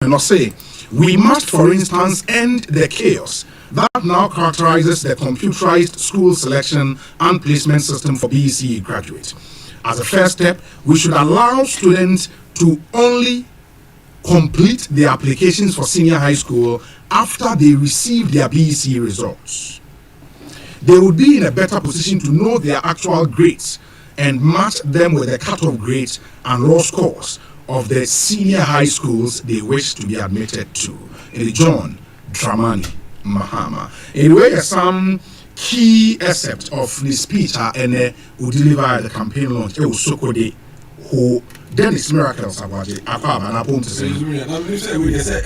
and I'll say, we must, for instance, end the chaos that now characterizes the computerized school selection and placement system for BECE graduates. As a first step, we should allow students to only complete their applications for senior high school after they receive their BECE results. They would be in a better position to know their actual grades and match them with the cutoff grades and raw scores of the senior high schools they wish to be admitted to. In John Dramani Mahama. Anyway, some key excerpt of the speech and who delivered the campaign launch. It was Sokode who Dennis Miracles ABOAGYE Akwa na pom to say. We say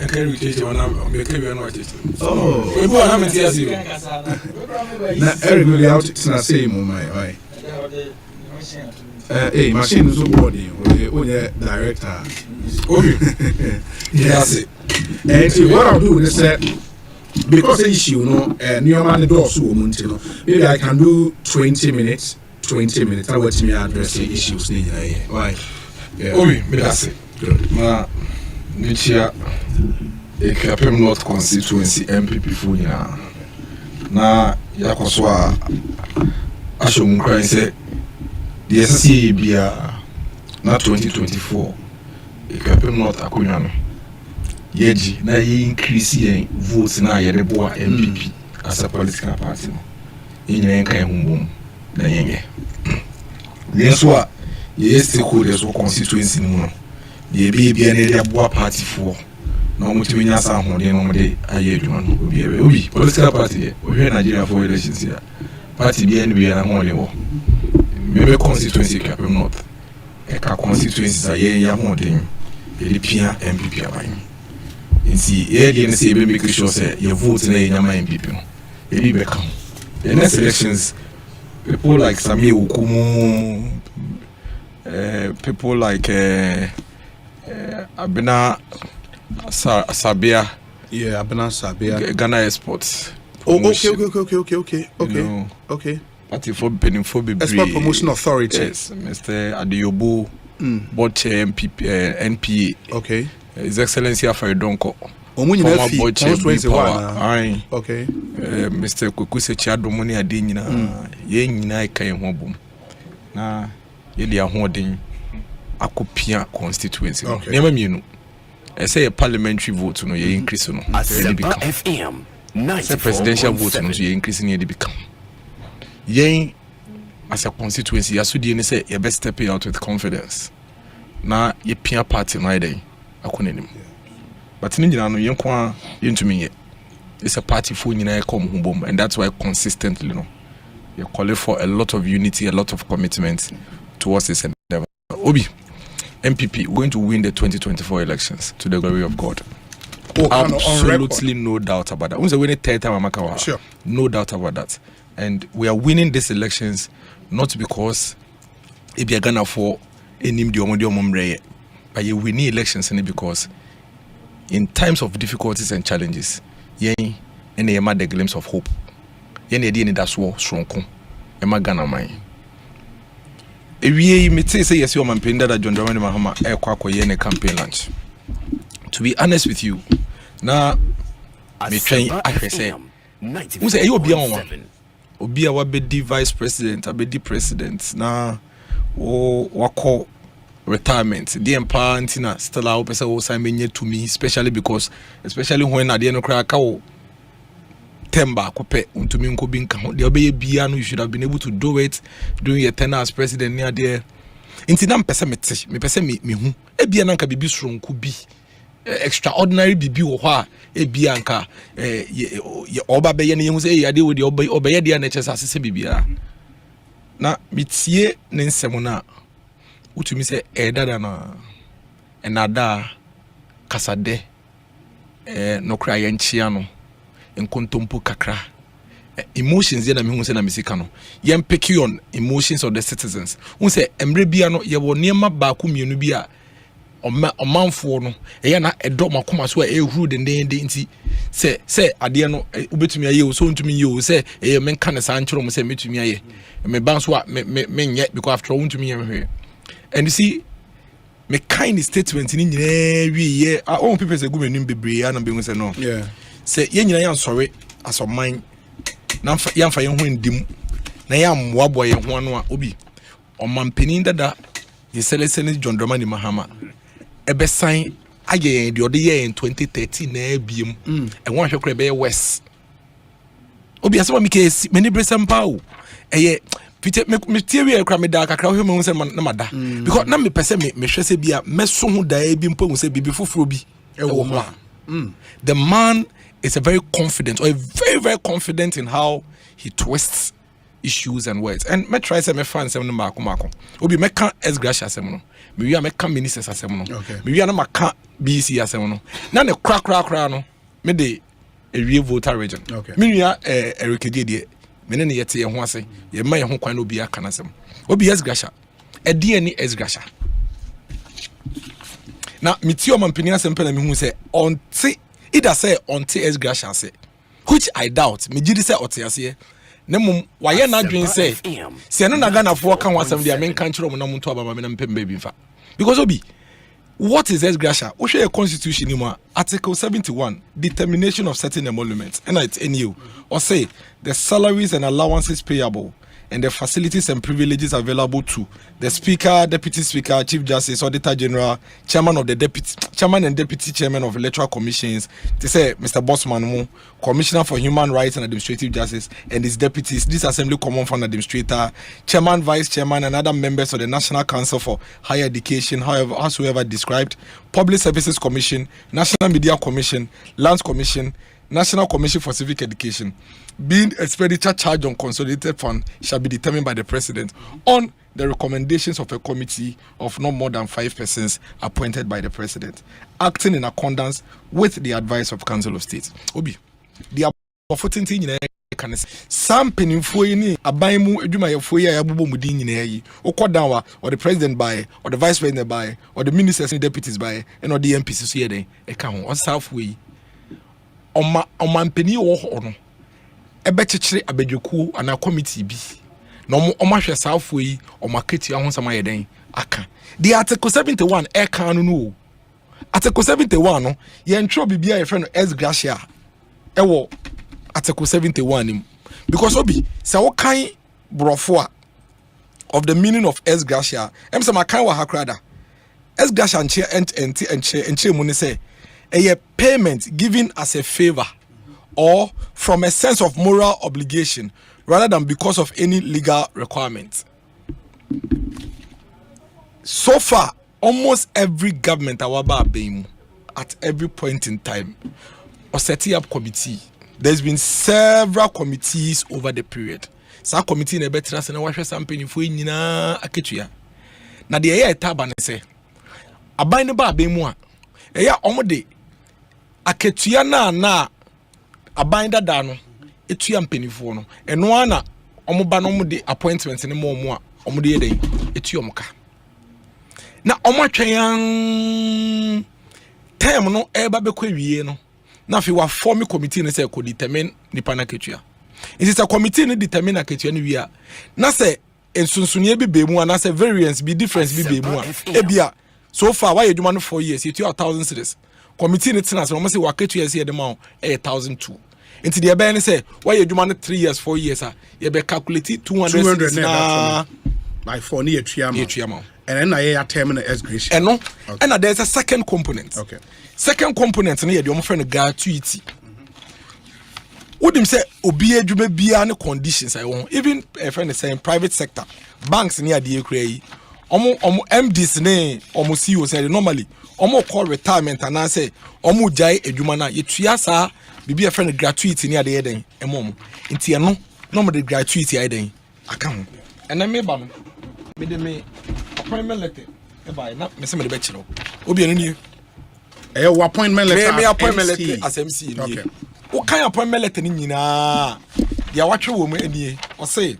na everybody out to say my machine is so body the director. Okay. Yes. And what I'll do is that because the issue, the doors maybe I can do 20 minutes. I want me address the issues. Why? That's it. Na Nichia Ekapem North constituency MPP Funya. Na Yakoswa Ashom Cry said the SSC Bia na 2024. Ekapem North Akunyano. Yeji na increase yen votes na yereboa MPP as a political party. Inye nka ehumbum na yenge. Yeswa stakeholders who constituency no. Ye be an boa party for no mutimenya sa honde no de ayedwuma no obi political party we here Nigeria for elections here. Party be and be na honde wo. Maybe constituency Kapem North. Eka constituencies are ye ya honde. Ye pia MPP aban. Inti ye say be make sure say your vote na nyama MPP no. Ye be come. The next elections people like Sami Ukumu, people like Abena Sabia. Yeah, Abena Sabia. Ghana Exports. Oh, okay. Okay. Party for Benifo Export Promotion Authority. Yes, Mr. Adeyobo, board chair NPA. Okay. His Excellency Afaridonko. Former board chair okay. Mr. Kokuse Chadomoni Adinina, ye nyina ka ye hobum. Na ye dia hoden akopia constituency. Nema mienu. I say a parliamentary vote no ye increase no. FM. Say presidential vote no ye increase no ye become. Ye as a constituency asudi ne say ye best step out with confidence. Na ye pia party no ide akonenim. But no yenkwa yentumi ye. It's a party for nyina come home, and that's why consistently you call for a lot of unity, a lot of commitment towards this endeavor. Obi MPP going to win the 2024 elections to the glory of God. Absolutely no doubt about that. We're winning third time Amakawa. Sure. No doubt about that. And we are winning these elections not because if you're gonna for any but you win elections because in times of difficulties and challenges, yen and yema the glimpse of hope. Yen edi ni daswo stronko. Ema Ghana man. Ewie me say yes you man penda that John Dramani Mahama e kwa yen campaign launch. To be honest with you, na me train I say who say you obi an obi a wabedi vice president, abedi president na o wako retirement the empower antina still out person will sign me to me especially when at the end of crack temba kope untumi nko bi nka the obey bia no you should have been able to do it during your tenure as president near there intina mpese me pese me hu e bia na nka bibi soronko bi extraordinary bibi wo ha e bia nka oba be ye ne hu say e ade wo de obey de na chese asese bibia na mitie ne nsem na utumi say dada na enada kasade no kra ye nchia no enkontompo kakra emotions ye na me hu say na mesika no ye pick on emotions of the citizens hu say emre bia no ye wo niema ba ko mienu bia omanfo no ye na edo makoma so ehuru de nti say ade no ubetumi aye so ntumi ye o say menka ne sa nchoro mo say metumi aye me ban so me nye because after all ntumi ye me. And you see, me kind statement ni nyina wi ye all people say go menim bebre na be say no yeah say ye nyina yan sorry as of mine na yamfa ye ho ndim na yam moabo ye ho no a obi omampanin dada ye selesene John Dramani Mahama ebe sign aye de ode ye in 2013 na biem e won hwekre be west obi asema mi ke many bresampa o eye Peter me theory e kra me da kakra ho me say na mada because na me pese me hwese bia meso ho da bi mpo hu say bibi foforo bi e wo ho the man is a very confident or a very very confident in how he twists issues and words and me try say me fan sem no mako obi me kan es gratia sem no me wi a me kan ministers asem no me wi a na maka BC asem no na ne kra no me de ewie voter region me wi a erikedi de me ne yete ye ho ase ye ma ye ho kwan obi aka na sem obi es gratia e de ani es gratia na miti o mampini asem pe na me hu say onti either say onti es gratia say which I doubt me gidi say otiase ne mum waye na dwen say se no na Ghana fo kan wasam dia men kan kire mo na muntu ababa me na mpem baby fa because obi what is es gratia wo hwe constitution ni mo article 71 determination of certain emoluments and it's NU or say the salaries and allowances payable and the facilities and privileges available to the Speaker, Deputy Speaker, Chief Justice, Auditor General, Chairman and Deputy Chairman of Electoral Commissions, they say Mr. Bossman, Commissioner for Human Rights and Administrative Justice, and his deputies, this Assembly Common Fund Administrator, Chairman, Vice Chairman, and other members of the National Council for Higher Education, howsoever described, Public Services Commission, National Media Commission, Lands Commission, National Commission for Civic Education, being expenditure charged on consolidated fund shall be determined by the President on the recommendations of a committee of no more than 5 persons appointed by the President, acting in accordance with the advice of Council of State. Obi, the opportunity in can some penifo ni abaimu edwuma yefo ya yabubo mudin nyina yi okodan or the President by or the Vice President by or the ministers and deputies by and or the MPs so yeden e ka ho on south way omampeni wo ho no ebe chechire abedwekuo ana committee bi na omahwe saafo yi omaketi ahonsama yeden aka the article 71 e kan no article 71 no ye ntro bibia ye friend es gratia e wo article 71 nim because obi say wo kan brofo a of the meaning of es gratia em say makan wa hakrada es gratia enche mu ne say a payment given as a favor or from a sense of moral obligation rather than because of any legal requirement. So far, almost every government at every point in time or setting up committee, there's been several committees over the period. Some committee in a better and wash something for nyina aketua. Na the air taba ne say aban ba be mu a eya omode aketua na abanda da no etua mpanifo no eno ana omoba no mo de appointment ne mo a omode yeden etua omka na omatwen time no eba bekwa wie no na fi wa form committee ne say ko determine nipa na ketua it is a committee ne determine aketua ne wie a na say ensunsunie bi be mu a na say variance bi difference bi be mu a ebia so far why edwuma no 4 years you 1000 cedis committee ne tena so say waketu yes ye de ma 1002 into the ebe ne say why edwuma no 3 years 4 years a ye be calculate 200 na by 4 near triama and then I term as gratia and no and there's a second component second component ne ye de omo friend gratuity would say obi edwuma bia ne conditions I want even a friend saying private sector banks near the ekrai omo MDs ne omo CEO say normally omo call retirement and I say omo jai edwuma na yetua sa bibi a friend gratuity ne ade yeden emom nti eno no the gratuity yeden aka ho ena me ba no me de me appointment letter e ba na me se me de be kire obi eno ni e wo appointment letter me appointment letter as MC ni wo kan appointment letter ni nyina dia watwe wo mu enie o say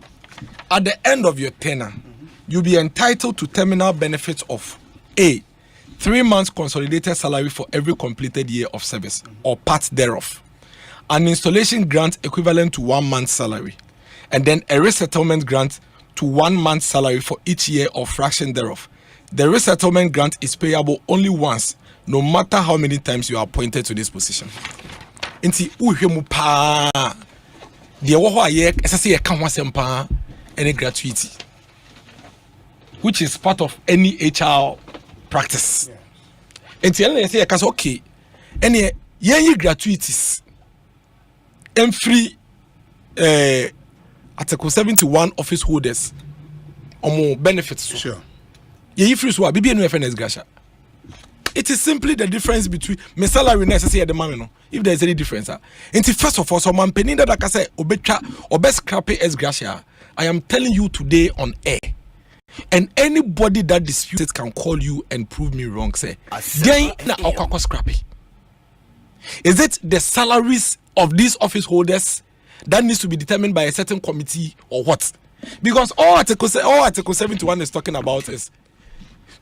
at the end of your tenure you'll be entitled to terminal benefits of A, 3 months consolidated salary for every completed year of service or part thereof, an installation grant equivalent to 1 month's salary, and then a resettlement grant to 1 month's salary for each year or fraction thereof, the resettlement grant is payable only once, no matter how many times you are appointed to this position. Inti uhwemu pa de wo ho aye esase ye ka ho asem any gratuity, which is part of any HR practice. Inti ele say ka say okay, any ye gratuities and free Article 71 office holders or more benefits. Sure. Ye free so bibi no FNS gratia. It is simply the difference between my salary necessary at the moment. If there is any difference, first of all, someone penny that I can say obetra or best crappy as gratia. I am telling you today on air, and anybody that disputes can call you and prove me wrong. Say, na scrappy. Is it the salaries of these office holders that needs to be determined by a certain committee or what? Because all Article 71 is talking about is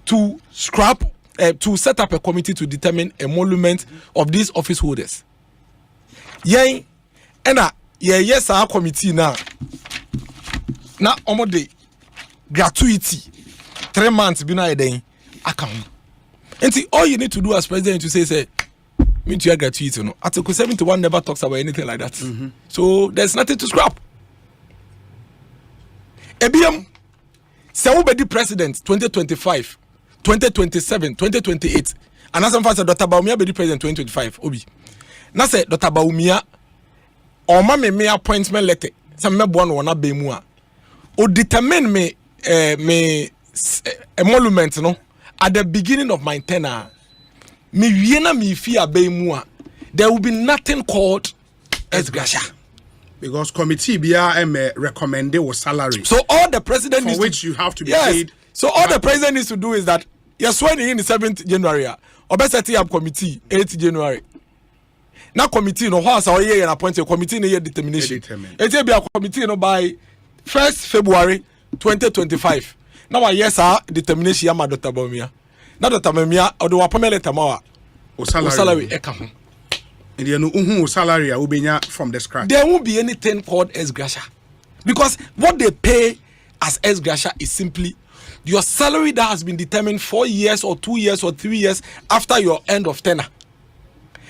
to scrap. To set up a committee to determine emolument of these office holders. Yes, our committee now omode gratuity 3 months be na eden account. And all you need to do as president to say me to your gratuity no. Article 71 never talks about anything like that. So there's nothing to scrap. Ebiam se wo be the president 2025 2027, 2028. And as I'm saying, Dr. Baumia be the president 2025. Obi. Na say Dr. Baumia or me appointment letter. Some me born wana be mua. O determine me emolument no at the beginning of my tenure. Me wiena me fear be mua. There will be nothing called as gratia. Because committee BRM recommended was salary. So all the president for which you have to be paid. So all the president needs to do is that you're swearing in the 7th January. Or best setting up committee 8th January. Now committee no house or year and appoint a committee in a year determination. It will be a committee by 1st February 2025. Now yes sir determination yama Dr. Baumia. Now Dr. Baumia or the wapamele tamawa or salary ekam. And you know salary will be from the scratch. There won't be anything called as gratia. Because what they pay as gratia is simply your salary that has been determined 4 years or 2 years or 3 years after your end of tenure.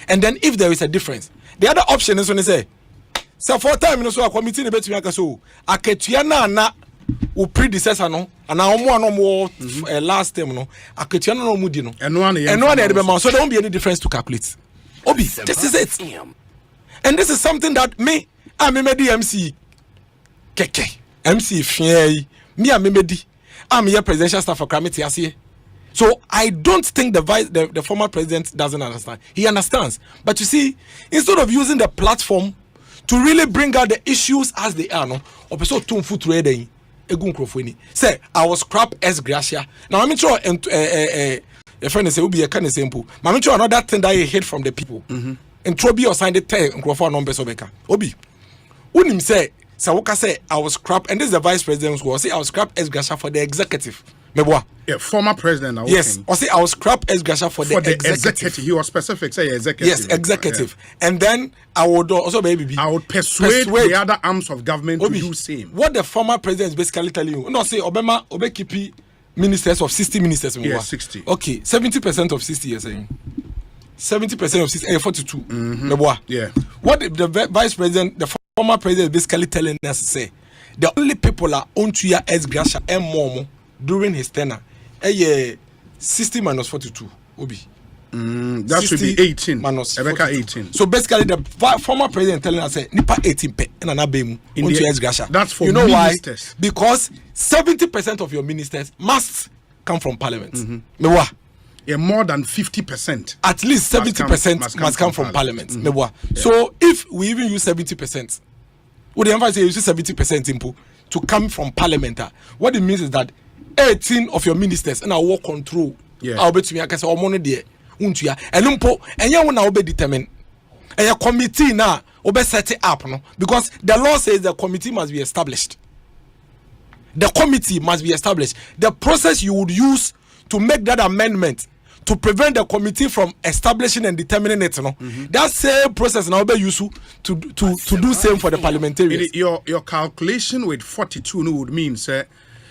And then if there is a difference, the other option is when they say, so for time so a committee bet me so aketua na o predecessor no and no more last term no aketua no mu di no. And one so there won't be any difference to calculate. Obi, this is it. And this is something that me made the MC keke MC fie me made I'm your presidential staff for Kramiti. So I don't think the former president doesn't understand. He understands. But you see, instead of using the platform to really bring out the issues as they are, no, say I was crap as gratia. Now I'm sure a friend say be a kind of simple. I'm sure another thing that he hate from the people. And Trobi or signed the 10 numbers of Beka. Obi. Unim say Sawoka say I was scrap, and this is the vice president who say I was scrap as gratia for the executive. Meboa. Yeah, former president. Yes, or say I was scrap as gratia for the executive. He was specific, say executive. Yes, executive. Yeah. And then I would also maybe I would persuade the other arms of government to do same. What the former president is basically telling you, no, say Obama Obekipi ministers of 60 ministers. Yes, 60. Okay, 70% of 60 you're saying. 70% of 60, 42. Meboa. Yeah. What the vice president, the former president is basically telling us to say, the only people are on to your as gratia and more during his tenure. 60 minus 42. Obi. That should be 18. Minus 18. So basically, the former president telling us, "Nipa 18 pe and anabemu onto as gratia." That's for Why? ministers. Because 70% of your ministers must come from parliament. Yeah, more than 50%. At least 70% must come from parliament. Yeah. So if we even use 70%, what the emphasis is 70% input to come from parliament. What it means is that 18 of your ministers and our work control. I'll bet me I can say money there. Untuya. And you will be determined. And your committee now will be set it up, no? Because the law says the committee must be established. The committee must be established. The process you would use to make that amendment to prevent the committee from establishing and determining it, no? That same process now be used to do same for the parliamentarians. Your calculation with 42 would mean, sir,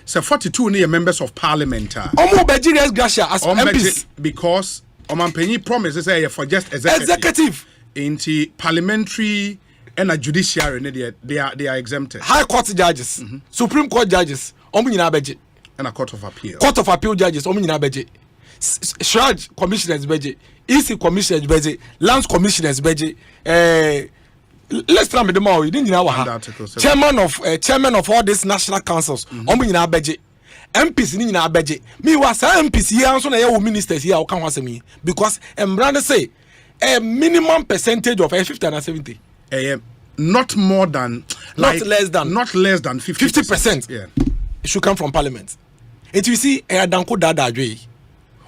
So 42 near members of parliament. Omo beji ex gratia as MPs because Omanpenyi promises say for just executive. Into parliamentary and a judiciary they are exempted. High court judges, Supreme Court judges, omo nyina beji. And a court of appeal. Court of appeal judges, omo nyina beji. Shraj commissioners beji, EC commissioners beji, lands commissioners beji. Let's try me the more. You didn't know chairman of all these national councils. Omo nyina beji. MPs ni nyina beji. Me was MPs here and so na ministers here o kan wase me because Embrand say a minimum percentage of 50 and 70. Not more than not less than 50%. Yeah. It should come from parliament. And you see danko dada adwe.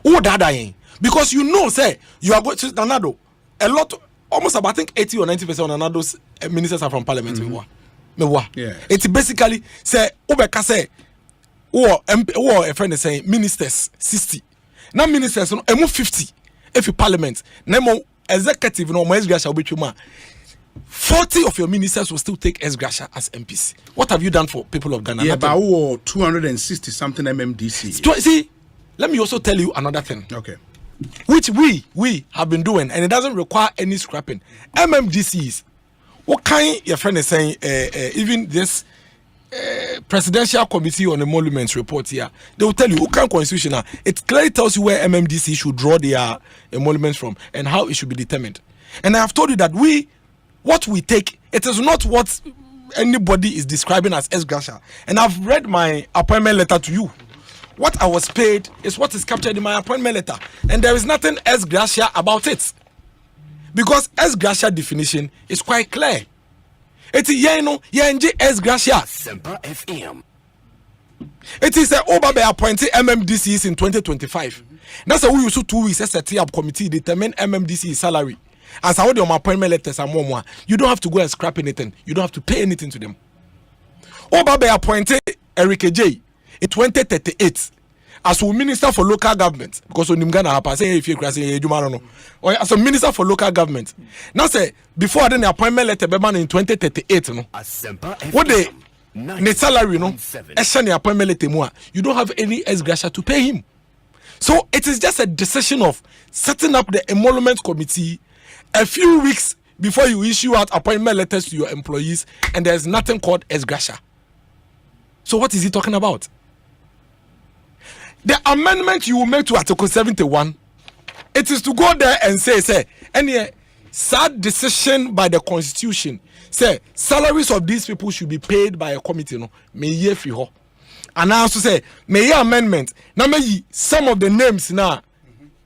Who dada yin? Because you know say you are going to Nanado. A lot almost about I think 80 or 90% of Nanado's ministers are from parliament. Yeah. It's basically say Obeka say a friend is saying ministers 60. Now ministers no 50 if you parliament. Nemo executive no more gratia will be 40 of your ministers will still take ex gratia as MPs. What have you done for people of Ghana? Yeah, but 260 something MMDC. See, let me also tell you another thing. Okay. Which we have been doing, and it doesn't require any scrapping. MMDCs. What kind your friend is saying? Even this presidential committee on emoluments report here, they will tell you what kind of constitution. It clearly tells you where MMDC should draw their emoluments from and how it should be determined. And I have told you that what we take, it is not what anybody is describing as ex gratia. And I've read my appointment letter to you. What I was paid is what is captured in my appointment letter. And there is nothing ex gratia about it. Because ex gratia definition is quite clear. It is ex gratia. It is a Obabe appointed MMDCs in 2025. That's why we used 2 weeks set up committee determine MMDC salary. As I hold your appointment letters and more, you don't have to go and scrap anything. You don't have to pay anything to them. Obabe appointed Eric J in 2038 as a minister for local government because when Ghana happen say if you or as a minister for local government. Now say before then the appointment letter be man in 2038 no. What the salary no? The appointment letter you don't have any ex gratia to pay him. So it is just a decision of setting up the emolument committee a few weeks before you issue out appointment letters to your employees, and there's nothing called ex gratia. So what is he talking about? The amendment you will make to Article 71, it is to go there and say, any sad decision by the Constitution, say salaries of these people should be paid by a committee. No, may ye free ho. And I also say, may ye amendment. Now may some of the names now.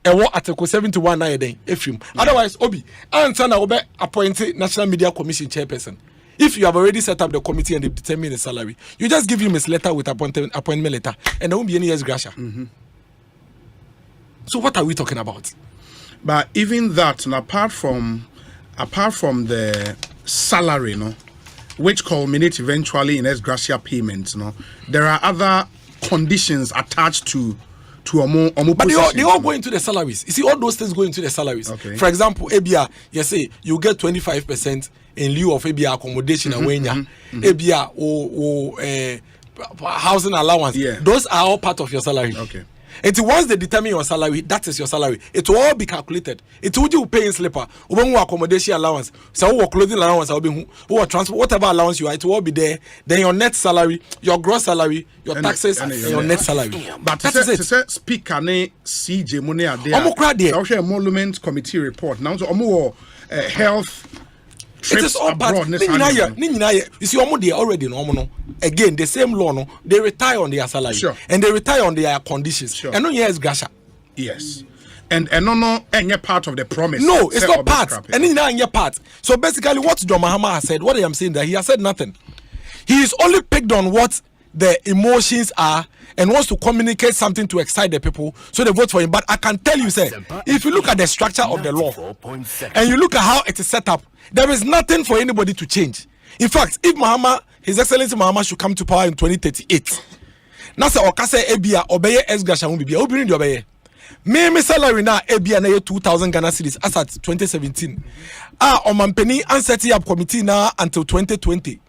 Article 71 Otherwise, Obi, Antana Obe appointed National Media Commission chairperson. If you have already set up the committee and they determine the salary, you just give him his letter with appointment letter, and there won't be any ex gratia. So what are we talking about? But even that, and apart from the salary, which culminate eventually in ex gratia payments, there are other conditions attached to but they all go into the salaries. You see, all those things go into the salaries. Okay. For example, ABA, you say you get 25% in lieu of ABA accommodation and ABA or housing allowance. Yeah. Those are all part of your salary. Okay. And once they determine your salary, that is your salary. It will all be calculated. It will you pay in slipper, accommodation allowance, so clothing allowance, or transport, whatever allowance you are, it will all be there. Then your net salary, your gross salary, your taxes, and your net salary. But that is it. Speaker ne CJ money are there. I'll share emolument committee report. Now so health. It is all part. You see, already normal. Again, the same law, no, they retire on their salary, and they retire on their conditions. And no, yes, gratia. Yes, and no, any part of the promise. No, it's not part. And any part. So basically, what John MAHAMA has said, what I am saying that he has said nothing. He is only picked on what the emotions are and wants to communicate something to excite the people, so they vote for him. But I can tell you, sir, if you look at the structure of the law and you look at how it is set up, there is nothing for anybody to change. In fact, if His Excellency MAHAMA should come to power in 2038, now say Okase Ebia obeye ex gratia will be obìnrin di obeye. Me salary na Ebia na 2,000 Ghana cedis as at 2017. Omampeni and setting up committee na until 2020.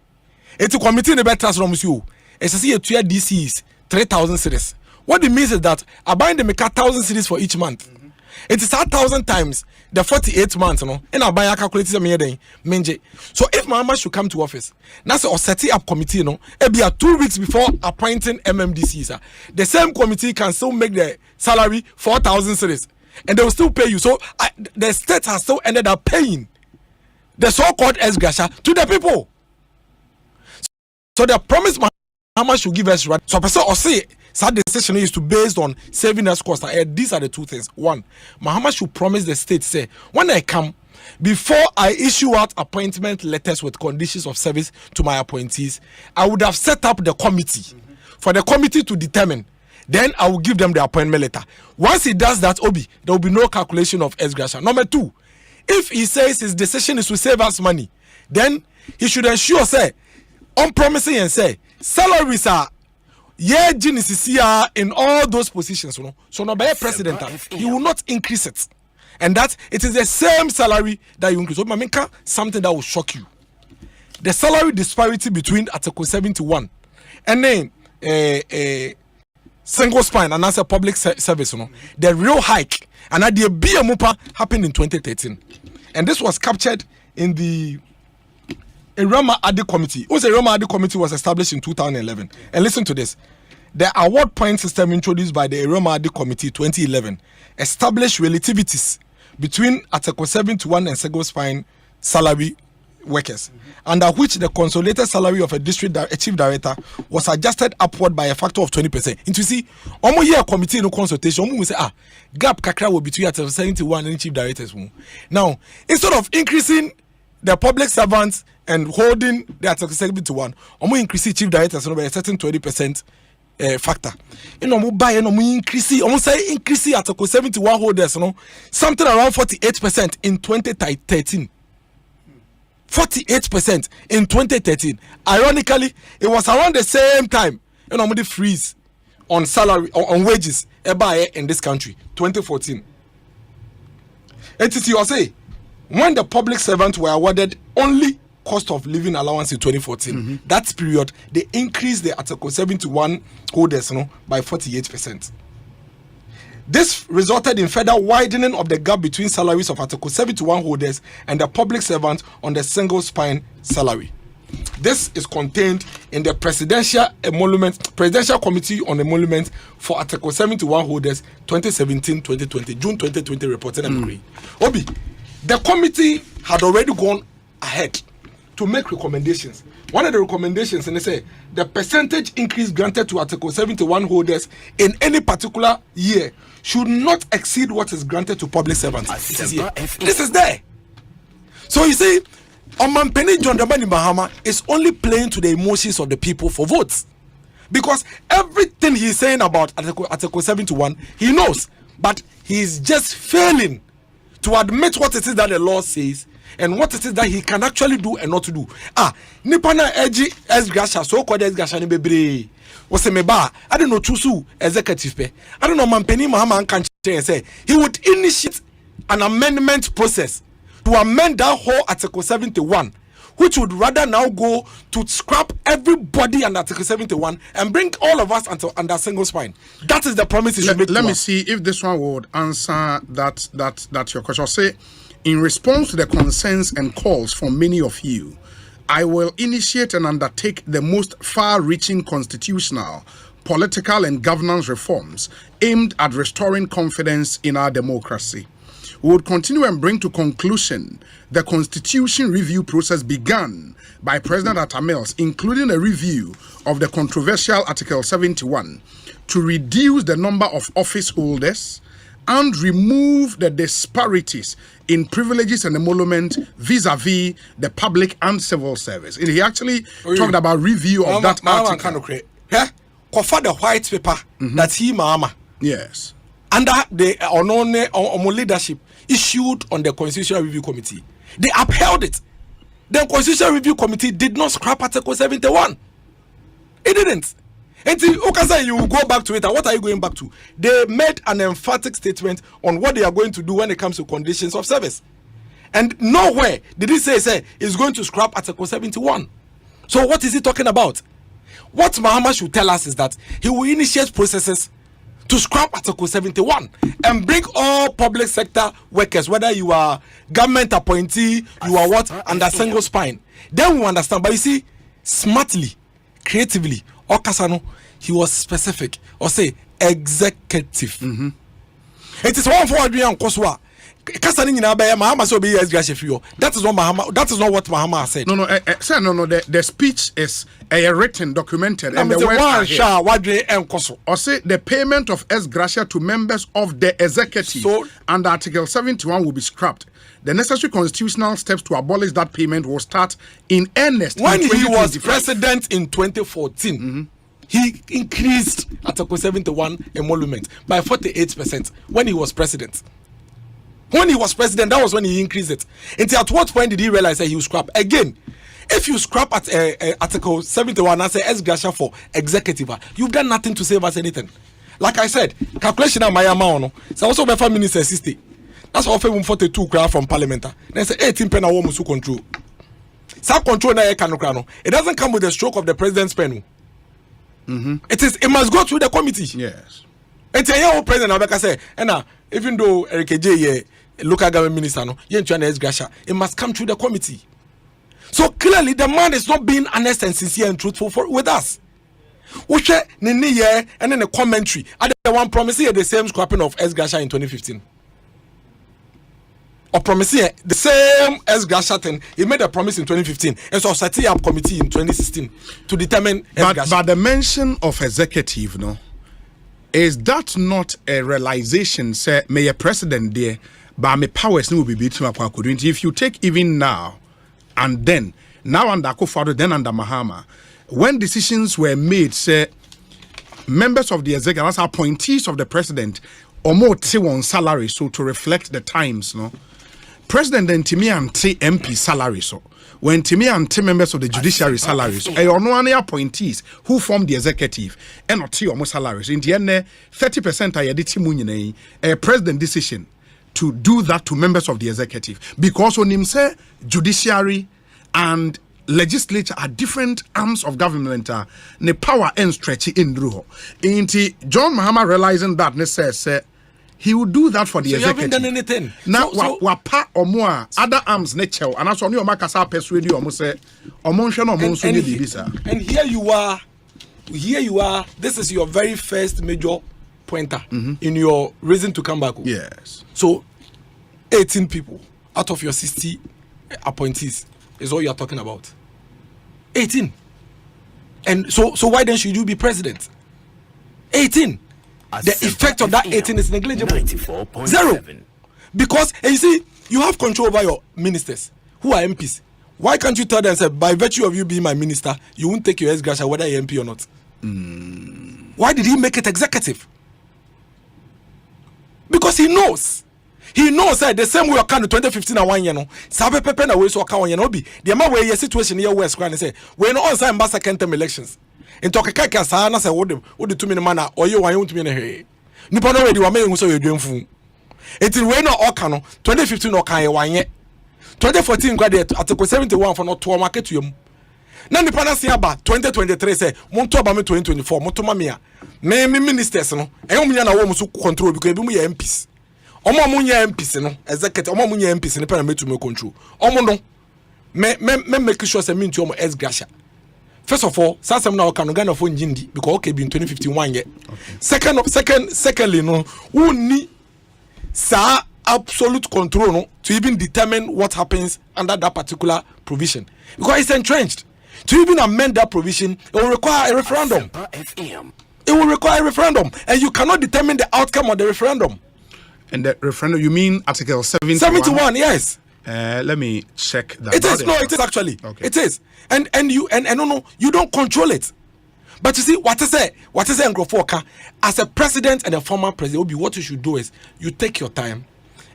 It's a committee in the better from you. It's a see 2 DCs 3,000 cedis. What it means is that I buy them make 1,000 cedis for each month. It is 1,000 times the 48 months, and I buy a calculator menje. So if MAHAMA should come to office, now or setting up committee, it be 2 weeks before appointing MMDCs. The same committee can still make the salary 4,000 cedis, and they will still pay you. So the state has still ended up paying the so-called gratia to the people. So the promise MAHAMA should give us right. So person or say that decision is to based on saving us cost. These are the two things. One, MAHAMA should promise the state, say, when I come, before I issue out appointment letters with conditions of service to my appointees, I would have set up the committee for the committee to determine. Then I will give them the appointment letter. Once he does that, Obi, there will be no calculation of gratia. Number two, if he says his decision is to save us money, then he should ensure, say, on promising and say, salaries are in all those positions, so no by president, he will not increase it, and that it is the same salary that you increase. So Mamika, something that will shock you: the salary disparity between Article 71 and then single spine and as a public service, the real hike and at the BMUPA happened in 2013, and this was captured in the Erama Adi Committee. Also, Erama Adi Committee was established in 2011. And listen to this. The award point system introduced by the Erama Adi Committee 2011 established relativities between Article 71 and single spine salary workers, under which the consolidated salary of a chief director was adjusted upward by a factor of 20%. And you see, almost here committee no consultation, almost say gap kakra will between Article 71 and chief directors. Now, instead of increasing the public servants and holding the Article 71, increase chief directors by a certain 20% factor. Increase Article 71 holders, something around 48% in 2013. 48% in 2013. Ironically, it was around the same time the freeze on salary or on wages in this country, 2014. You say, when the public servants were awarded only cost of living allowance in 2014, that period, they increased the Article 71 holders by 48%. This resulted in further widening of the gap between salaries of Article 71 holders and the public servants on the single spine salary. This is contained in the Presidential Committee on Emolument for Article 71 holders 2017-2020, June 2020 reported and agree. Obi, the committee had already gone ahead to make recommendations. One of the recommendations, and they say the percentage increase granted to Article 71 holders in any particular year should not exceed what is granted to public servants. This is there. So you see, Omampeni John Dramani Mahama is only playing to the emotions of the people for votes. Because everything he's saying about Article 71, he knows, but he's just failing to admit what it is that the law says and what it is that he can actually do and not to do. Nipana Eji Esgrasha, so called Esgrasha Bebre. Was a meba, I don't know, Chusu, executive pay. I don't know, Mampeni Mahama can say he would initiate an amendment process to amend that whole Article 71, which would rather now go to scrap everybody under Article 71 and bring all of us under single spine. That is the promise he should make. Let me see if this one would answer that your question. I'll say, in response to the concerns and calls from many of you, I will initiate and undertake the most far-reaching constitutional, political, and governance reforms aimed at restoring confidence in our democracy. We would continue and bring to conclusion the constitution review process begun by President Atamels, including a review of the controversial Article 71, to reduce the number of office holders and remove the disparities in privileges and emolument vis-a-vis the public and civil service. And he actually talked about review of that article. For the white paper that he Mahama. Yes. Under the Omo leadership issued on the Constitutional Review Committee. They upheld it. The Constitutional Review Committee did not scrap Article 71. It didn't. And you go back to it, and what are you going back to? They made an emphatic statement on what they are going to do when it comes to conditions of service. And nowhere did he say it's going to scrap Article 71. So what is he talking about? what Mahama should tell us is that he will initiate processes to scrap Article 71 and bring all public sector workers, whether you are government appointee, you are what, under single spine. Then we understand. But you see, smartly, creatively, Okasano, he was specific, or say executive. It is one for Adrian Koswa. That is not Mahama. That is not what Mahama said. No. Sir, no. The speech is written, documented, and the words are here. Or say the payment of ex gratia to members of the executive under Article 71 will be scrapped. The necessary constitutional steps to abolish that payment will start in earnest when he was president in 2014. He increased Article 71 emolument by 48% when he was president. When he was president, that was when he increased it. Until at what point did he realize that he would scrap? Again, if you scrap at Article 71 and say ex gratia for executive, you've done nothing to save us anything. Like I said, calculation of MAHAMA, so also by 5 minutes 60. That's often 42 crowd from parliament. Then say 18 pen a woman to control. Some control na canocrano. It doesn't come with the stroke of the president's pen. It must go through the committee. Yes. It's a young president Abeka say, and even though Eric J local government minister no, it must come through the committee. So clearly the man is not being honest and sincere and truthful with us. Which and then the commentary. Other one promising the same scrapping of ex gratia in 2015. Or promising the same ex gratia thing. He made a promise in 2015 and so setting up committee in 2016 to determine ex gratia. But the mention of executive, no, is that not a realization? Say, may a president there, but my powers will be between Akwakudu. If you take even now and then, now under Akufo-Addo, then under Mahama, when decisions were made, say members of the executive, as appointees of the president, or more on salary, so to reflect the times, no. President and Timmy and MP salary, so when Timmy and Tim members of the judiciary salaries, no appointees who form the executive, and not almost salaries. In the end, 30% are the a president decision to do that to members of the executive, because when him say judiciary and legislature are different arms of government, the power and stretch in Druho. Inti John Mahama realizing that says he will do that for the executive. You haven't done anything. Now, wapa or more other arms nature, and as on your makasa persuade you almost say, and here you are. This is your very first major pointer in your reason to come back. Yes. So, 18 people out of your 60 appointees is all you are talking about. 18. And so why then should you be president? 18. The effect of that 18 is negligible. 0. Because, and you see, you have control over your ministers who are MPs. Why can't you tell them, say, by virtue of you being my minister, you won't take your ex gratia whether you're MP or not? Why did he make it executive? Because he knows. He knows that the same way you can 2015 and 1 year no. Sabe pepe na way so account you know be. The man where your situation here West Kwan say we no on sign second term elections. In talk kaka sa na say what the 2 minute man or you wan to me na he. Nipa no ready wa me so you dwemfu. Etin we no oka no 2015 no kan ye 1 year. 2014 kwa dey article 71 for no to market yum. Na nipa na sia ba 2023 say mo to ba me 2024 mo to ma me a. Me ministers no. Ehom nya na wo mo so control because ebi mu ye MPs. Omo munya MPs no executive omo munya MPs ne pena metu me control omo no me make sure say me nti omo ex gratia. First of all, Sasam now can Ghana for Njindi because okay be in 2051 year. Secondly no who need sa absolute control no to even determine what happens under that particular provision because it's entrenched. To even amend that provision, it will require a referendum. It will require a referendum, and you cannot determine the outcome of the referendum. And the referendum, you mean Article 71? 71, yes. Let me check that. It is. No, it is actually. Okay. It is. And no, you don't control it. But you see, what is Nkrofo as a president and a former president, what you should do is you take your time,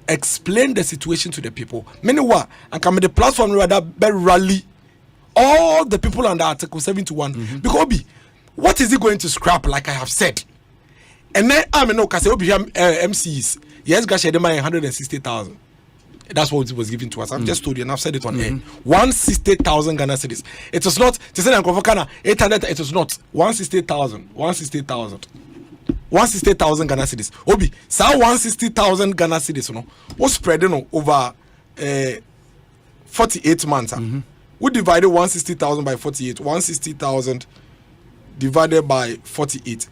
explain the situation to the people. Meanwhile, and come the platform rather rally all the people under Article 71. Because what is he going to scrap? Like I have said, and then I mean, no, because MCs. Yes, gosh, they might 160,000. That's what was given to us. I've just told you and I've said it on air. 160,000 Ghana cedis. It is not, to say 800, it is not. 160,000 Ghana cedis. Obi, so 160,000 Ghana cedis, no, was spreading over 48 months. We divided 160,000 by 48. 160,000 divided by 48.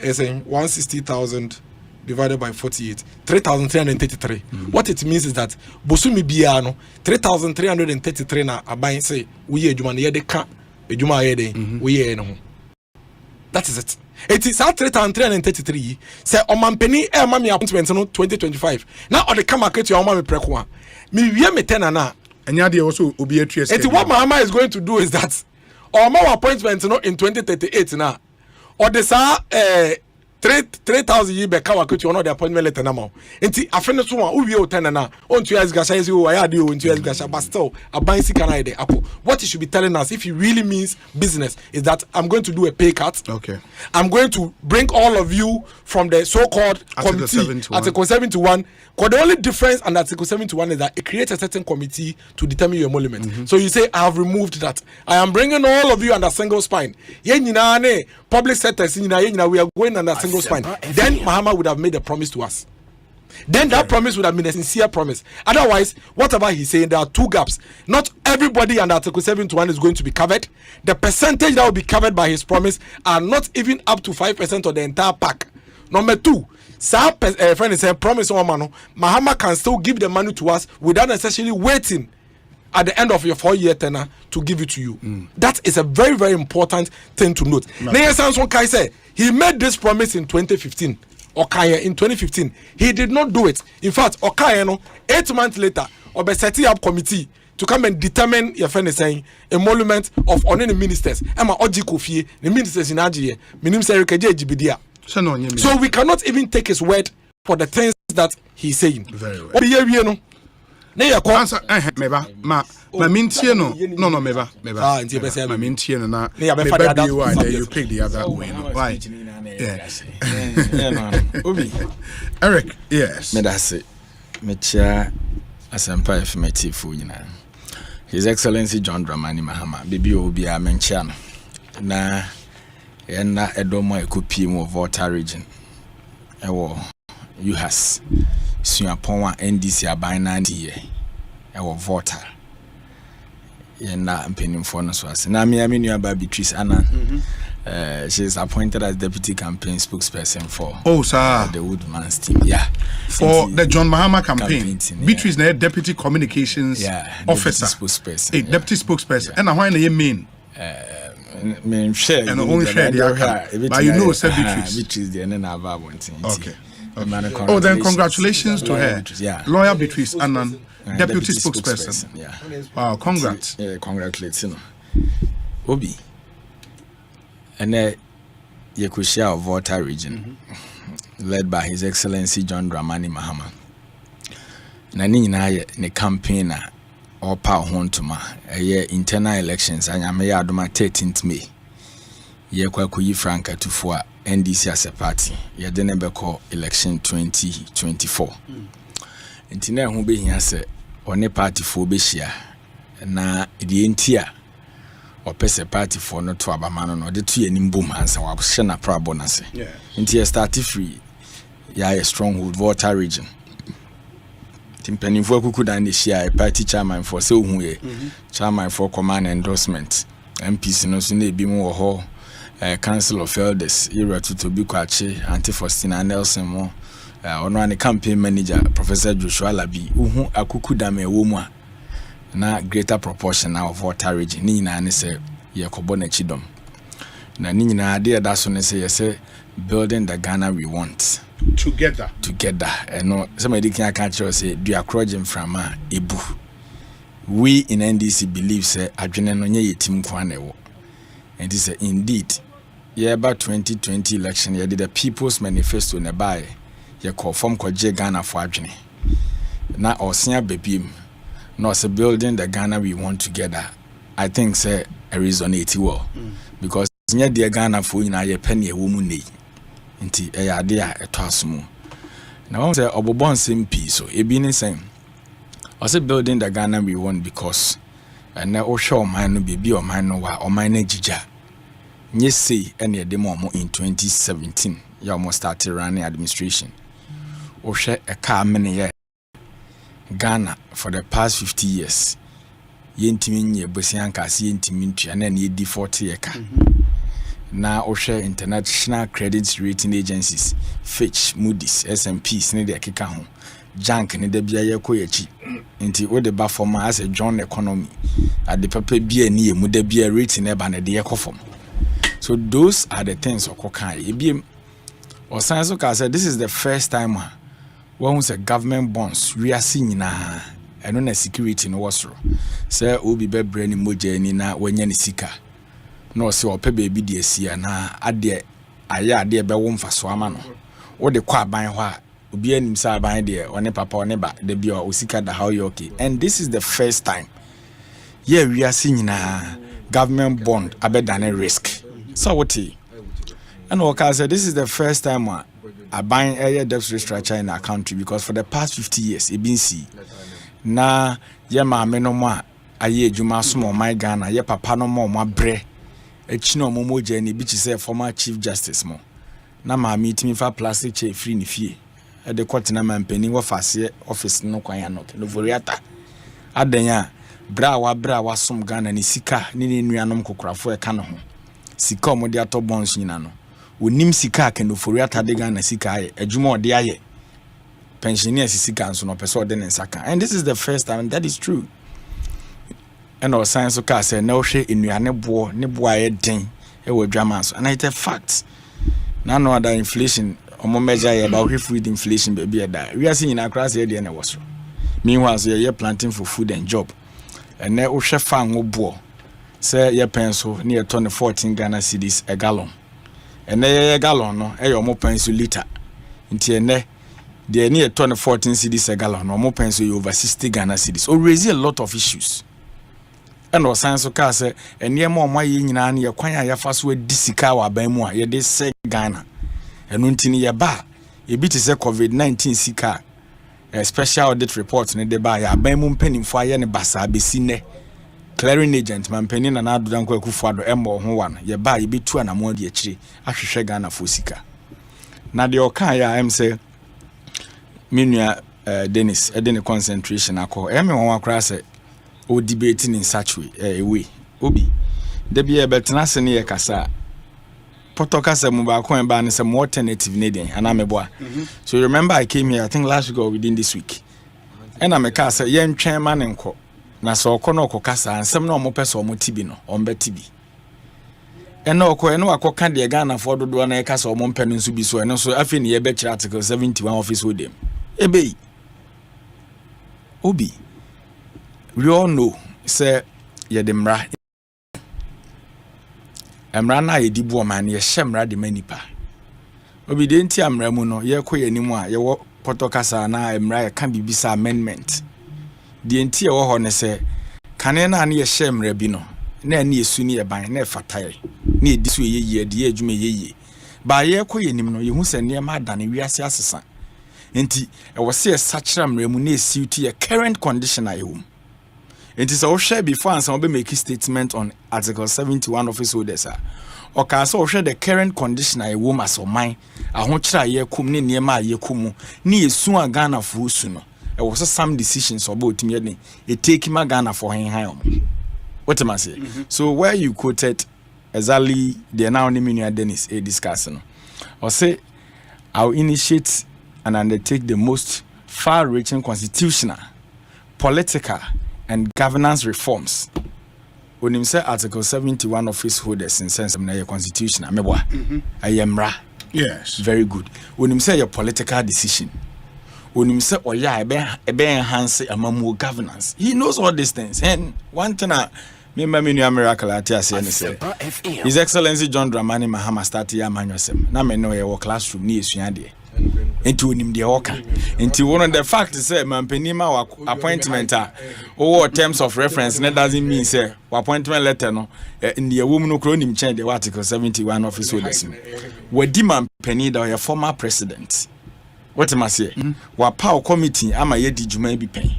As in 160,000 divided by 48, 3,333. What it means is that Bosumi Biano 3,333 na abayin say we ye juma ye de ka ejuma ye de we ye no. That is it. It is 3,333. Say omampeni e ma me appointment no 2025. Now on the come market your me preko me wie me ten na. Enya de also obi atries. It what MAHAMA is going to do is that our appointment no in 2038 now. Or the sa 3,000 ye be kawa kuti ono the appointment letter na ma. Enti afene so one uwie otena na on 2 years gasha say o ya de o 2 years gasha but still aban sika na de apple. What he should be telling us if he really means business is that I'm going to do a pay cut. Okay. I'm going to bring all of you from the so-called committee Article 71. Because the only difference under Article 71 is that it creates a certain committee to determine your emolument. So you say I have removed that. I am bringing all of you under single spine. Public sectors we are going under single spine. Then MAHAMA would have made a promise to us. Then that promise would have been a sincere promise. Otherwise, whatever he's saying, there are two gaps. Not everybody under Article 71 is going to be covered. The percentage that will be covered by his promise are not even up to 5% of the entire pack. Number two, friend is saying promise on MAHAMA can still give the money to us without necessarily waiting at the end of your 4-year tenure to give it to you. That is a very, very important thing to note. He made this promise in 2015. Okaya in 2015. He did not do it. In fact, Okaya, 8 months later, Obe setting up committee to come and determine your friend is saying emolument of only ministers. Emma Oji Kofi, the ministers in Ajiye, Minim Serikeje Jibidia. So we cannot even take his word for the things that he's saying. Very well. Answer meba ma mintie no meba ma mintie no na meba you pick the other way no why Obi Eric yes me da se me chia asempa informative nyina His Excellency John Dramani Mahama bibi obi a me chia no na na edomo ekopi mu Volta region ewo UHAS suapon wa NDC aban na die ewo Volta na mpenimfo no so ase na me nua ba Beatrice Anna she is appointed as deputy campaign spokesperson for the Woodman's team for the John Mahama campaign Beatrice na deputy communications officer deputy spokesperson and why na you mean me share and only share the but you know said Beatrice the na ava bontin okay. Oh, then congratulations to her. Lawyer Beatrice Annan, deputy spokesperson. Wow, congrats. Congratulations. Obi. And Yekosia of Volta region, led by His Excellency John Dramani Mahama. Nani na ne campaigner or power hontuma a year internal elections and Yamaya Adoma 13th May. Yekwakuyi Franka Tufua NDC as a party. Yadene beko election 2024. Ntina hu be hia se one party fo be hia na de entia opese party fo no to abamano no de to yanim bom ansa wa hye na prabo na se. Ntia start free ya a stronghold Volta region. Timpani fo akuku dan de hia a party chairman for se hu ye. Chairman for command endorsement. MPs no so na ebi mu wo ho Council of Elders, Ira Tutobi Kwache, Auntie Faustina Nelson Mo, on campaign manager, Professor Joshua Labi, Uhu Akuku Dame Womwa, na greater proportion now of Volta region, Nina and say, Yakobone Chidom. Na Nina idea that's when they say, building the Ghana we want. Together. And no, somebody can catch us say, do a crowding from Ibu. We in NDC believe, say, Adrenanoye Tim Kwanewo. And this is indeed. Yeah, about 2020 election, you did a People's Manifesto in a buy. You call from Koje Ghana for Adjini. Now, or senior baby, no, it's building the Ghana we want together. I think, say, a resonate well. Because near dear Ghana for you, a penny a woman need. Inti a idea a toss more. Now, say, Obobon same piece, so a being saying, Also building the Ghana we want because and now show mine no be or mine no or mine jija. Yes, say any demo in 2017. You almost started running administration. Or share a car many year Ghana for the past 50 years. Yentimin ye Bosianka yentimin and then ye default yeka. Now or share international credit rating agencies, Fitch, Moody's, S&P, Snede Kikaho, Jank, and the Bia Koyachi. Into what the buffer as a John economy at the paper beer near Mude beer rating ebane the ecofom. So those are the things of Kokai. Or science said this is the first time when we say government bonds we are seeing na and on a security no was say obi be brain moja ni na wanya ni sika no say ope baby de sia na ade aya ade be wo mfaso ama no wo de kwa ban ho a obi anim sa ban de one papa one ba de bi o sika da how you okay. And this is the first time we are seeing na government bond abedane risk. So what and Waka said this is the first time I buy a debt restructure in our country because for the past 50 years it been see na ye ma me no mo aye adwuma so mo my Ghana ye papa no mo bre echi no mo moja ni bi chi say former chief justice mo na ma meet me fa plastic chair free ni fie e de court na man pani wo fase office no kwan ya no no voriata adanya bra wa som Ghana ni sika ni nuanom kokorafo e ka no ho sika mo de ato bonds nyina no wonim sika ka no foriata de Ghana sika aye adwuma ode aye pensioners sika nso no person de nsaka. And this is the first time, and that is true. And our science okay say na ohwe enuane bo ne bo aye den e wo dwama so, and it's a fact. Na no other inflation omo measure ye about food inflation baby da we are seeing in across here dey na was. Meanwhile so ye planting for food and job, and na ohwe fa ngo bo say ye penso near 14 Ghana cedis a gallon, and na ye gallon no e yo mo penso liter nti ne the near 14 cedis a gallon or more pens over 60 Ghana cedis or raise a lot of issues. And our science of car say and near more my yin and your quanya ya fast way disikawa by more ye de say Ghana and untini ya ba a bit is a COVID-19 sika a special audit report in the buy a bamum penny fire and basa besine clearing agent man penny and adudan kwekufado embo one ye ba ye be 2 and a more de tree a Ghana for sika. Now the okaya am say Minua Dennis edene concentration akọ eme won akra se o debating in such way obi de bia betena se ne yakasa potoka se mu ba ko ba ne se more alternative ne den ana meboa. So you remember I came here I think last week or within this week and I make say yen twen ma ne nko na so okọ no okokasa ansem na omo pese omo tibi no ombe tibi eno okọ eno akoka de Ghana for dodo na yakasa omo mpe no nso bi so eno so afi ne ye be kira article 71 office with them. Ebe Obi, we all know say ye demra emra na ye dibu man ye shemra de manipa obi de nti amra mu no ye koye nimu a ye wo potokasa na emra ye kan bibisa amendment de nti ye wo ho ne se kane na ye shemra bi no na ne yesu ne ye ban na fataye na edisu ye de ye adwuma ye ba ye koye nim no ye hu se ne ma adane wiase asesa enti e wo se sachra mremu na esiuti ye current condition ayum. It is all share before and some make a statement on Article 71 office holders. Or can so share the current condition I woman so mine. I won't try ye kum near my ye kumu, ni soon Ghana for sooner. There was some decisions about me. It take my Ghana for him. What am I say? So where you quoted exactly the now naming Dennis a discussion. Or say I'll initiate and undertake the most far-reaching constitutional, political, and governance reforms. When you say Article 71 office holders in sense of your constitution, I am ra. Yes. Very good. When you say your political decision, when you say, oh yeah, I be enhance more governance. He knows all these things. And one thing remember me new miracle at His Excellency John Dramani Mahama started your manual. Now I know your classroom near Sunyadi. Into him the oka into one of the facts say mampenima appointment or terms of reference that doesn't mean say appointment letter no in the woman no cronim change the Article 71 office holders we di mampeni da your former president what am I say wa power committee ama ye di juma bi pen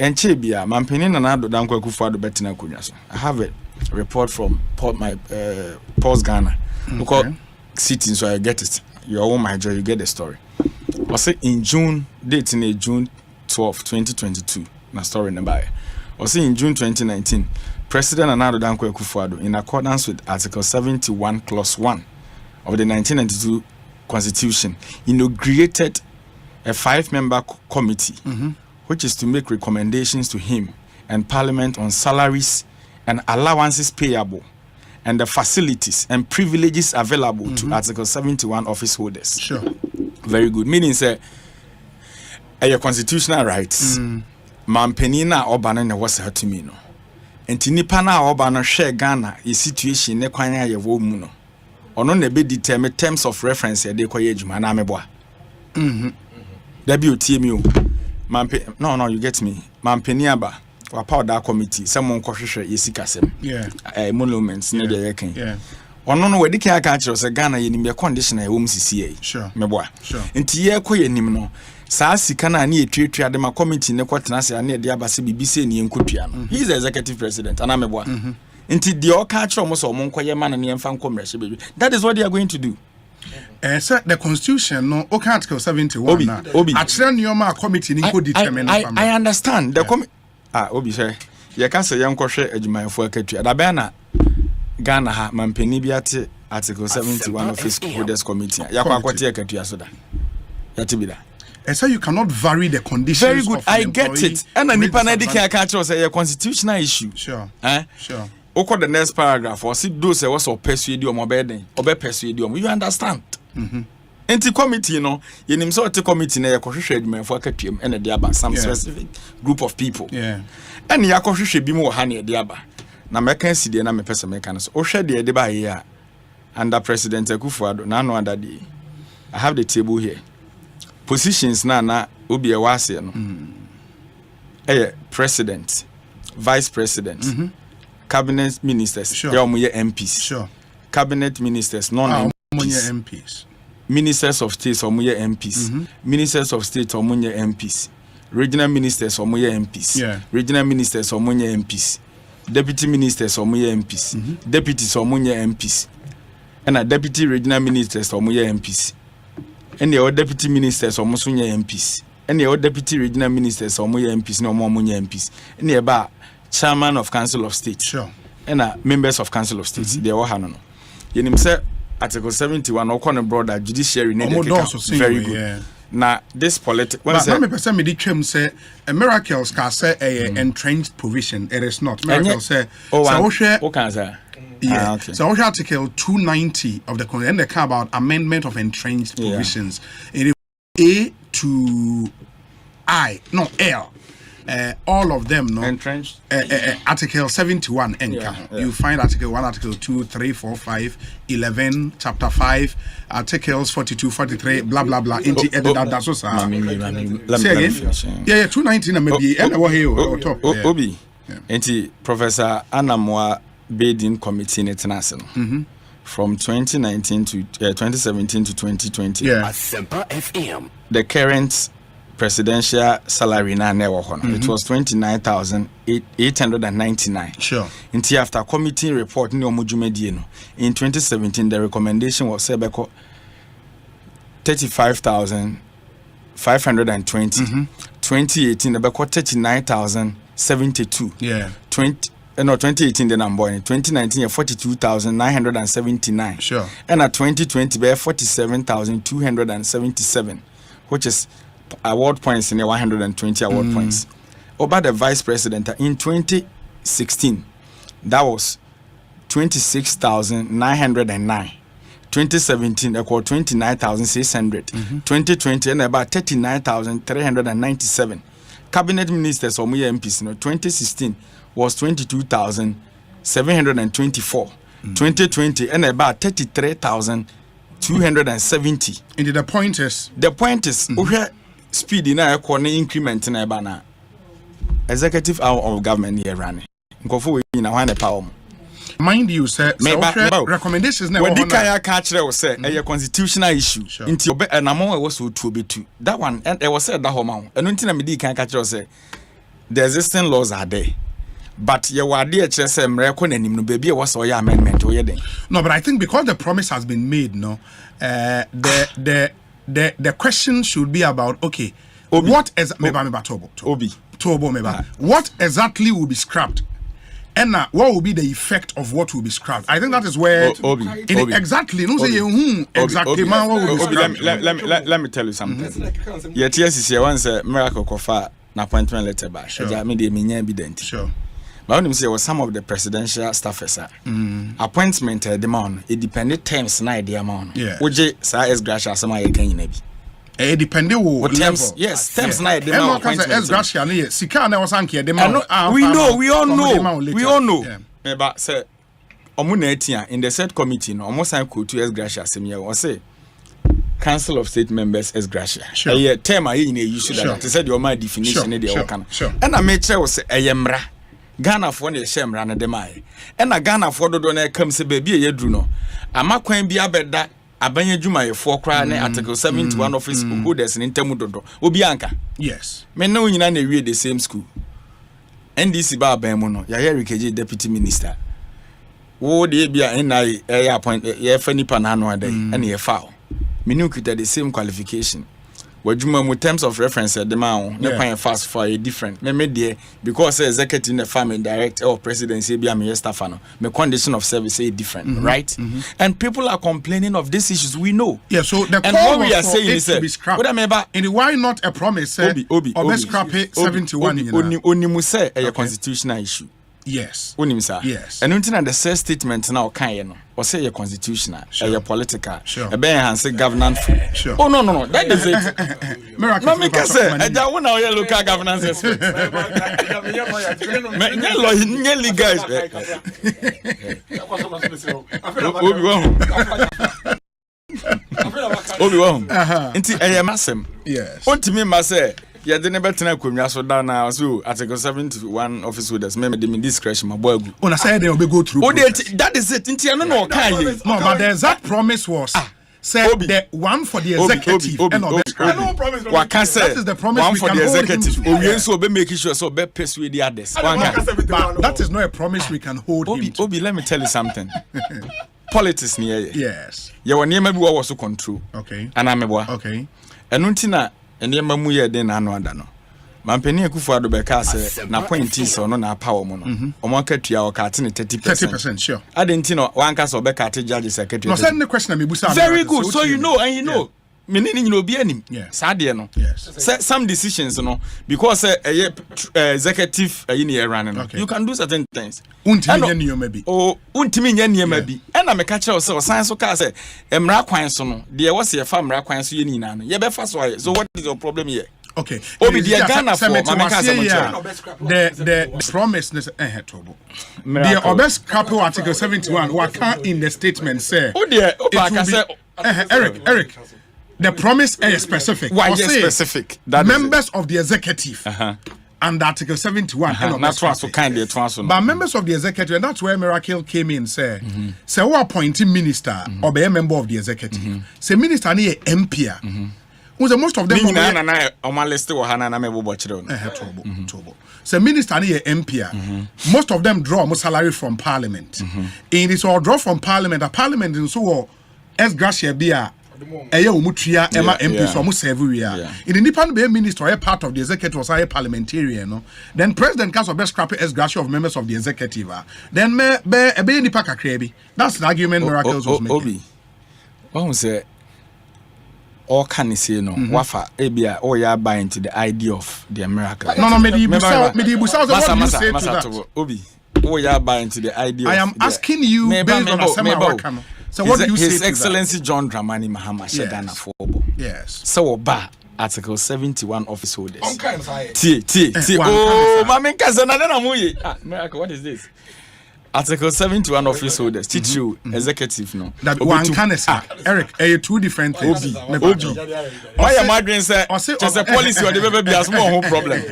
enche bia mampeni na do danko Akufo-Addo betina konwa so. I have a report from Paul's Ghana. Okay. Sitting, so I get it. Your own my joy, you get the story. I say in June, date in June 12, 2022. Na story number. I say in June 2019, President Nana Danko Akufo-Addo, in accordance with Article 71, Clause 1 of the 1992 Constitution, inaugurated a 5-member committee, which is to make recommendations to him and Parliament on salaries and allowances payable and the facilities and privileges available to Article 71 office holders. Sure. Very good. Meaning, say, your constitutional rights. Mampeni na obana ne wasa to me no. Enti nipa na obana share Ghana e situation ne kwan ya yewo mu no. Ono na be determine terms of reference e de koye adwuma na meboa. Da bi otie mi o. No, you get me. Mampeni aba wa powder committee some nkohwehwe yesikasem. Monuments ne de yekan. Ono no wedi kan aka kire say Ghana ye nim be condition e wo msisi e. Sure. Meboa. Sure. Enti ye koye nim no. Saa sika na ne etwetwa de ma committee ne kwatena se na de abase bibise ne enkotua no. He is the executive president ana meboa. Enti de o ka kire mo so mo nkoye ma na ne emfa nkomrehye bedu. That is what they are going to do. So the constitution no okay, Article 71 na actually nyoma committee ni go determine I understand the Obi say ye ka say yenkohwe adwumayefo akatua da be na Ghana ha mampeni bi ate Article 71 of Fiscal Holders Committee yakwa akwate akatua so da yate bi da. So you cannot vary the conditions. Very good, I get it. And nipa na dike aka kire say a constitutional issue. Sure. Sure. Oko the next paragraph or see those was or persuade you obeden obe persuade you understand. Enti committee no yenim so te committee na yakohwehwe adwumayefo akatuam ene de aba some specific group of people. And yakohwehwe bi mu wo ha na de aba na meka sidie na mepese meka no so ohwe de de ba ye a under President Akufo-Addo na no under the I have the table here. Positions na obi e wase no president, vice president, cabinet ministers, MPs. Sure. Cabinet ministers, MPs. Ministers of state, MPs. Ministers of state, MPs. Regional ministers, MPs. Regional ministers, MPs. Deputy ministers, MPs. Deputies, MPs. And a deputy regional ministers, MPs. And the deputy ministers, MPs. And the deputy regional ministers, MPs, no more MPs. And the chairman of Council of State. Sure. And members of Council of State. They all have no. You say Article 71 or corner broader judiciary very good. Now this political let me person me di say miracles can say a entrenched provision. It is not. Miracles say so Article 290 of the Constitution and they care about amendment of entrenched provisions. It is A to I, no L. All of them, no. Entrenched. Article 71, you find Article 1, Article 2, 3, 4, 5, 11, Chapter 5, Articles 42, 43, blah, blah, blah. That's what say again? Yeah, 219 maybe. Obi. Professor Anamwa Badin Committee International. From 2019 to 2017 to 2020. The current presidential salary na never it was 29,899. Sure. Until after committee report no mujumedie no in 2017 the recommendation was say 35,520. 2018 the 39,072. 2018 the number in 2019 42,979. Sure. And at 2020 be 47,277, which is award points in the 120 award points. Over the vice president in 2016, that was 26,909. 2017, equal 29,600. 2020, and about 39,397. Cabinet ministers or MPs, 2016 was 22,724. 2020, and about 33,270. And the point is, speed in a corner increment in a banner. Executive arm of government here running. Go for in a power. Mind you, sir, recommendations never when the Kaya catch was said a constitutional issue. Until and I'm was to be two. That one, and it was said that home. And until I can catch us say the existing laws are there. But you were there just say no baby was all your amendment or No, but I think because the promise has been made, no, the question should be about okay, Obi. what is what exactly will be scrapped? And what will be the effect of what will be scrapped? I think that is where Obi. Exactly. No say exactly man what will be scrapped. Let me tell you something. Yet yes, you once a miracle kofa na appointment letter back. Sure. Me dey me evident. Sure. But when you say was some of the presidential staffers appointment the man it depended terms na the amount. Yeah. Oje sa es gratia sama ye kan yina bi. Depending on terms, yes, terms na the man appointment. Gratia na sika na wasanke the man. We all know. Yeah. But say omo na etia in the said committee no omo sign code to es gratia semia o say Council of State Members as gratia. Sure. Term I in use that. They said your my definition sure. the Sure. kind. Sure. And I made sure say ayemra. Ghana for ne shemra na demai. And a Ghana for do na come say baby ye dru no. Ama kwan bi abeda abanye dwuma ye for kra na article 71 office holders in temu dodo. Obi anka. Yes. Me na nyina na we the same school. NDC ba ban mu no. Ya Rikeji deputy minister. Wo de bia na appoint ye fa nipa na anu adai and ye foul. Menu kita the same qualification. Wajuma mu terms of reference the man ne kwan fast for a different. Me there because executive in the family director or presidency be am staff no. Me condition of service is different, right? And people are complaining of these issues we know. Yeah, so the and call what we are saying is is what I mean and why not a promise Obi scrap it 71 onimu say a constitutional issue. Yes. Unimsa. Yes. And until the said statement now can no. Or say a constitutional, a political, sure. A ban say governance. Sure. Oh no. That is it. Miracle. No, me can say. I don't want our local governance. Obi Inti masem. Yes. Ontimi ma say ya de never tena kwamia so da na so article 71 office holders me de discretion maboagu. Una say they will go through. That is it. Inti no kan ye. No, but the exact promise was say the one for the executive and no promise. What can say? That is the promise one we for can the hold executive. him to. We so be making sure so be persuade the others. But that is not a promise we can hold him to. Obi, let me tell you something. Politics near you. Yes. You were near maybe what was to control. Okay. And I'm a okay. And untina and near mamuya den anwadano. Mampeni Akufo-Addo beka say na appointees no na power mo no. Omo katua o ka te 30%. Sure. Adenti no wan ka so beka te judge secretary. No send the question me busa. Very good. So you know and you know. Menini no bi anim. Sadie no. Yes. Some decisions no because executive ni run no. You can do certain things. Untimi nye maybe. Oh, untimi nye niema bi. E na me ka kire o san so ka say emra kwan so no. De wo se fa emra kwan so ye ni na no. Ye be fa so aye. So what is your problem here? Okay. Obi the Ghana for the promise tobo. The obes capital article 71 what can in the statement say. Oh dear, Eric. The promise is specific. Why specific? That members of the executive. And Article 71 but members of the executive, and that's where Miracle came in say say who appointing minister or be a member of the executive. Say minister ni MP. Who's most of them so minister ni MP. Most of them draw salary from parliament. In this or draw from parliament, a parliament in so as gratia bia umutria ema MP so almost everywhere. In the Nipan be minister or part of the executive or say parliamentarian, no. Then president can so best scrap as gratia of members of the executive. Then be nipa kakrebi. That's the argument Miracles was making. Obi. What say all can say no wafa ebia or ya buy into the idea of the miracle. No medi busa what do you say to that? Obi. Oh ya buy into the idea. I am asking you based on Asema. So what do you say to His Excellency John Dramani Mahama Shedana Fobo. Yes. So ba Article 71 office holders. T. Oh, mama kaza na na muye. Miracle, what is this? Article 71 office holders, teacher, executive, no. That one can say, Eric, two different things. Obi. Why am I doing say? Just a policy or the baby has more whole problem.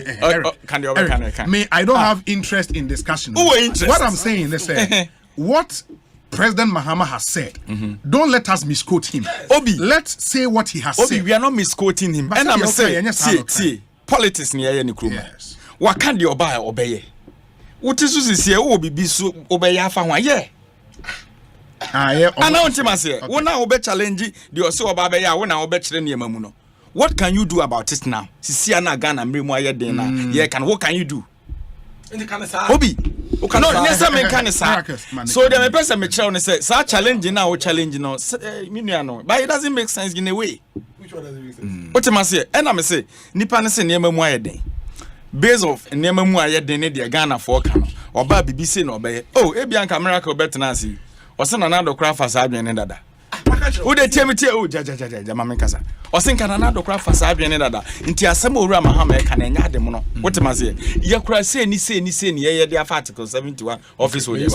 Can you can? Me, I don't have interest in discussion. What I'm saying is what President Mahama has said. Don't let us misquote him. Obi, let's say what he has said. Obi, we are not misquoting him. And I'm saying, see, politics near any crew. waka de oba obeye wote so sisi e wo bibi so obeye afa ho ye ana wonte mase wo na wo be challenge de o se oba be ya wo na wo be kire ne emamu no. What can you do about it now? Sisi ana Ghana mremu aye den na ye can what can you do? Obi no nessa men can say so the person me kire no say sa challenge na wo challenge no me nua no but it doesn't make sense in a way. Which one doesn't make sense? What am say and me say nipa ne se ne emamu aye den base of nneema mu aye den ne de Ghana for kan oba bibi say no obeye oh ebia nka miracle bet na asi ose na na do kra fa sa adwen ne dada wo de tiamiti oh ja mama kasa ose nka na do kra fa sa adwen ne dada nti asem owura mahama e kan enya adem no wotima say ye kra say ni ye de article 71 office holders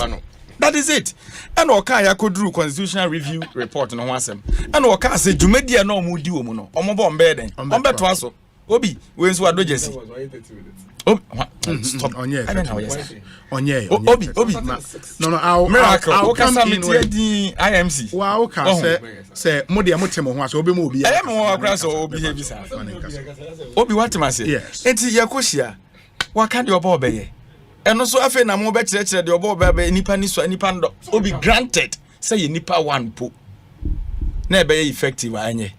that is it and oka ya koduru constitutional review report no ho asem and oka say dwumadi na omudi wo mu no ombo mbe den ombe to aso Obi, we nso ado jesi. Obi, stop. Onye. Obi. No, I'll come in with the IMC. Wow, say modi amotemo ho aso obi mo obi. I am one across obi hebi sa. Obi what am I say? Yes. Enti yekohia. Wa kan de obo obeye. Eno so afa na mo be kire de obo obeye nipa ni so nipa ndo. Obi granted say ye nipa one po. Na be effective anye.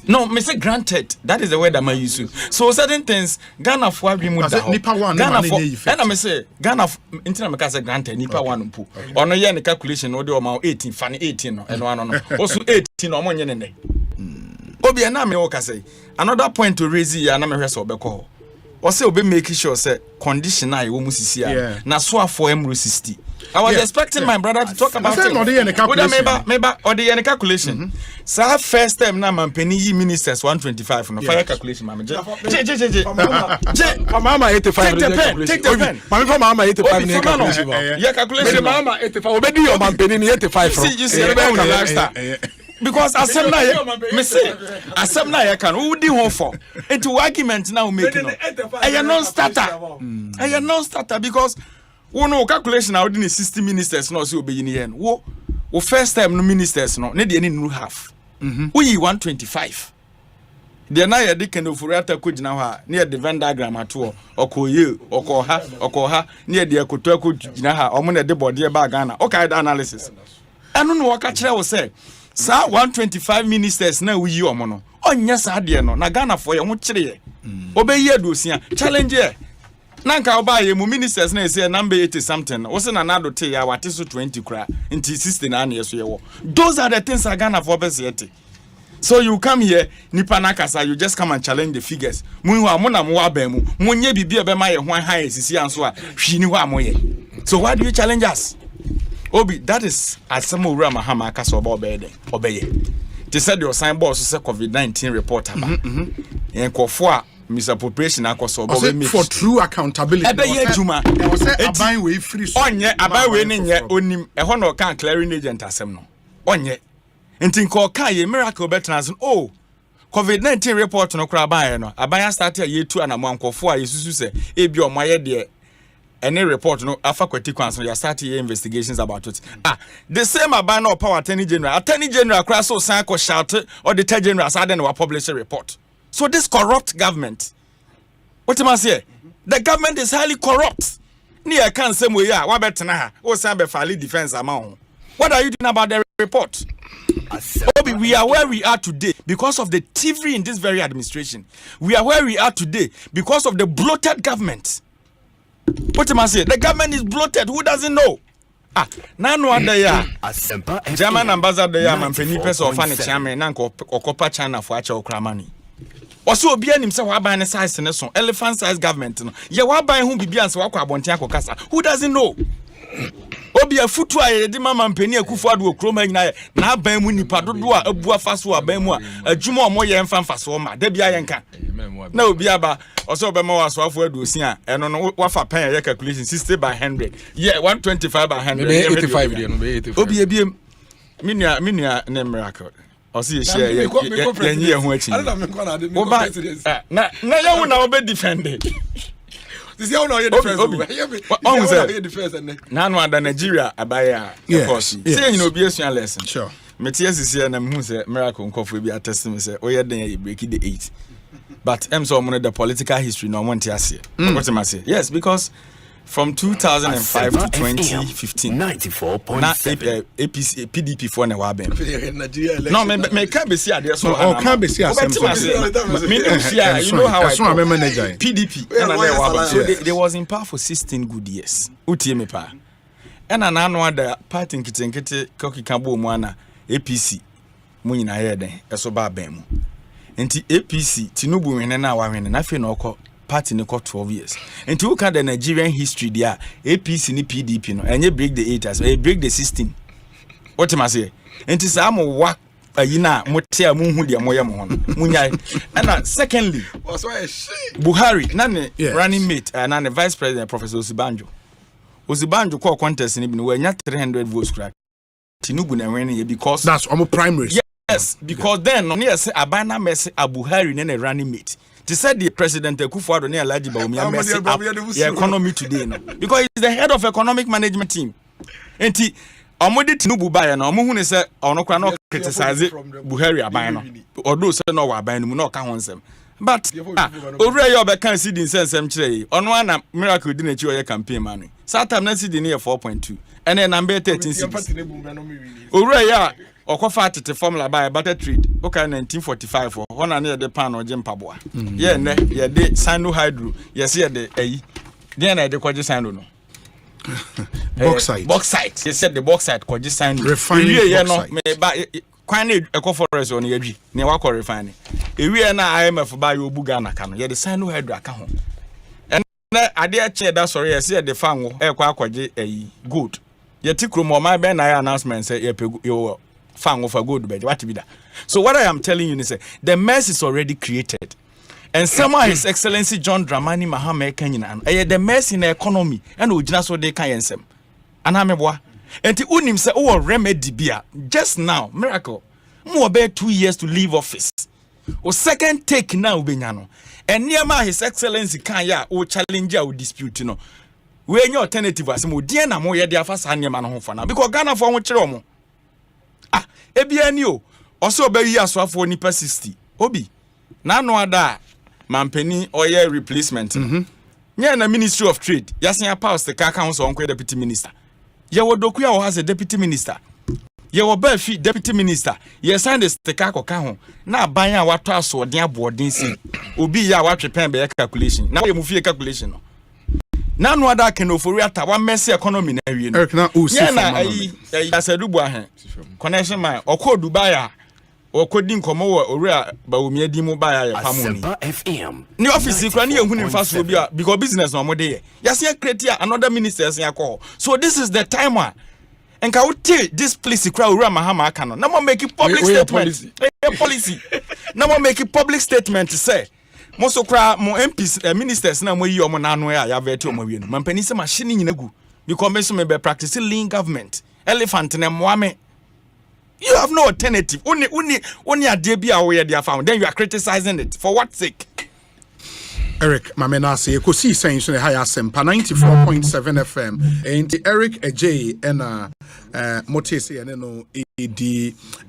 No, me say granted. That is the word I'm using. So certain things Ghana for we move down. Ghana for and I say Ghana intina me say granted nipa one mpo. Ono ye ne calculation no de o ma 18 fane 18 no. Eno no. Also 18 no mo nye ne. Obi na me wo ka say another point to raise here na me hwe so obekọ. O say obi make sure say condition na wo musisi a na so afọ emro 60. I was expecting my brother to talk about it. Maybe or the calculation. So first time na mampeni yi ministers 125 no fire calculation mama. Mama 85. Take the pen. Mama 85 ne calculation. Yeah calculation mama 85. Obedi your mampeni ni 85 from. You see the lifestyle. Because asem na me say asem na ye can who di ho for into argument now make no. I non starter because wo no calculation na wodi 60 ministers no so obeyi ni yen wo first time no ministers no ne de ni nu half wo yi 125 de na ye de kan ofurata ko gina ho a ne ye de Venn diagram ato okoye okoha ne ye de akoto akogina ha omo ne de body ba Ghana okay the analysis eno no wo ka kire wo say sa 125 ministers na wo yi omo no onya sa de no na Ghana for ye ho kire ye obeyi adosia challenge ye nanka oba ye mu ministers na say number 80 something wo se na nado te ya wate so 20 kra nti 60 na na yeso ye wo those are the things Ghana for best yet. So you come here nipa nakasa you just come and challenge the figures mu hu amona mo aba mu monye bibia be ma ye ho han sisi anso a hwi ni hu amoye. So why do you challenge us? Obi, that is asemo ura mahama akasa oba obeye they said your sign boss say COVID-19 report aba enkofo a misappropriation akoso for true accountability. Ebe ye juma e say aban we free so onye aban we ne nye onim e ho no kan clearing agent asem no onye ntin ko kan ye miracle betrans oh COVID-19 report no kra aban no aban start ya yetu anamo ankofo a yesusu se ebi o maye de any report no afa kwati kwans no ya start your investigations about it. The same aban no power attorney general kra so san ko shout auditor general sa den wa publish a report. So this corrupt government, what am I say? The government is highly corrupt. Near can say we are what better now? O say be file defense amount. What are you doing about the report? Obi, we are where we are today because of the thievery in this very administration. We are where we are today because of the bloated government. What am I say? The government is bloated. Who doesn't know? Now no other year. German ambassador ya mampeni person of fane chairman na okopa China for acha okramani. Also obi anim se wa ban size ne so elephant size government no ye wa ban hu bibia se wa kwa abonten akokasa. Who doesn't know? Obi afutu aye de mama mpeni akufo ado okroma nyina na ban mu nipa dodo a abu afaso aban mu a adwuma omo ye mfanfaso ma da bia ye nka na obi aba oso obema waso afo aduosi a eno no wafa pen ye calculation 60 by 100 yeah 125 by 100 be 85 dey no be 85 obi ebiem minua ne miracle osi ye share ye ye ho achi na ye hu na obe defend this is how no you defense na no ada Nigeria abaya course say you know be a lesson sure metias is here na me hu say miracle nkofo bi attest me say o ye den ye break the 8 But I'm so the political history no one to say. What am I say? Yes, because from 2005 to 2015, 94.7 APC PDP for na waben. No, me can't be see there so. Oh, can't be see you know how I PDP. So they was in power for 16 good years. Utie me pa. And anano ada party nkitenkete koki kabo mu ana APC mu nyina ye den eso ba ban mu. Enti APC Tinubu wene na wa wene na fe na okọ party ne ko 12 years. Enti who can the Nigerian history there APC ni PDP no enye break the 8 as break the 16. What am I say? Enti sa mo wa ayina mo tia mo hu de mo ye mo hono. Munyai. And secondly, Buhari na ne running mate na ne vice president Professor Osibanjo call contest ni bi no we nya 300 votes crack. Tinubu na win because that's almost primaries. Yes, because then no yes abana mess Buhari na running mate. To said the president Akufo-Addo na Alhaji Bawumia mess the economy today no. Because he's the head of economic management team. Enti omode Tinubu ba na omo hu ne say ono kwa no criticize Buhari aban no. Although say no wa aban no mu na ka ho nsem. But owura ye obeka see the nsem kire ono ana miracle di na chi oye campaign man. Satam na see the near 4.2 and then number 13 cities. Owura ye okofa atete formula by butter trade okay 1945 for one na the pan oje mpaboa ye ne ye de sino hydro ye se ye de ayi den na de kwaje sino no bauxite ye said the bauxite kwaje sino refining ye no me ba kwan na ekoforest on ye dwi ne wa ko refine ewie na IMF ba ye obuga na ka no ye de sino hydro aka ho na ade a che da sorry ye se ye de fanwo ekwa kwaje ayi gold ye tikromo ma be na announcement say ye pegu yo fan of a good bed. What to be that? So what I am telling you is the mess is already created. And somehow His Excellency John Dramani Mahama Kenyan the mess in the economy and ujina so they can yensem. And ameboa. And the unim say oh remedy bia just now miracle. More about 2 years to leave office. O second take now benyano. And near His Excellency can ya o challenge o dispute no. We any alternative as mo dia na mo ye dia fa sa niam na ho fa na because Ghana for ho kire mo. Ebiani o also obayi aswafo nipa 60 obi na no ada mampeni oye replacement nya na Ministry of Trade yasen pause the council on deputy minister ye wodoku ya has a deputy minister ye wo ba fi deputy minister ye sign the sticker koka ho na aban a wato aso den aboden si obi ya watwepen be calculation na ye mu fie calculation no na no ada ken ofori ata wa mess economy na awie no ye na ayi asadubu ahen connection man okọ Dubai okodi nkomo wo owura Bawumia di mu baya ya pamoni ni office kra ni ehunu mfaso bi because business no mo dey yase create another ministers ya call so this is the time one and ka uti this policy kra owura Mahama aka no na mo make public statement policy na mo make public statement say most okra mo MPs ministers na mo yi omo na anu ya veti omo wie no mampani se machine nyina gu because me so me be practice lean government elephant na moame. You have no alternative. Only a debia where they are found. Then you are criticizing it. For what sake? Eric Mamena say EKOSIISEN so high asempa 94.7 FM and Eric AJ and Motesi and no AD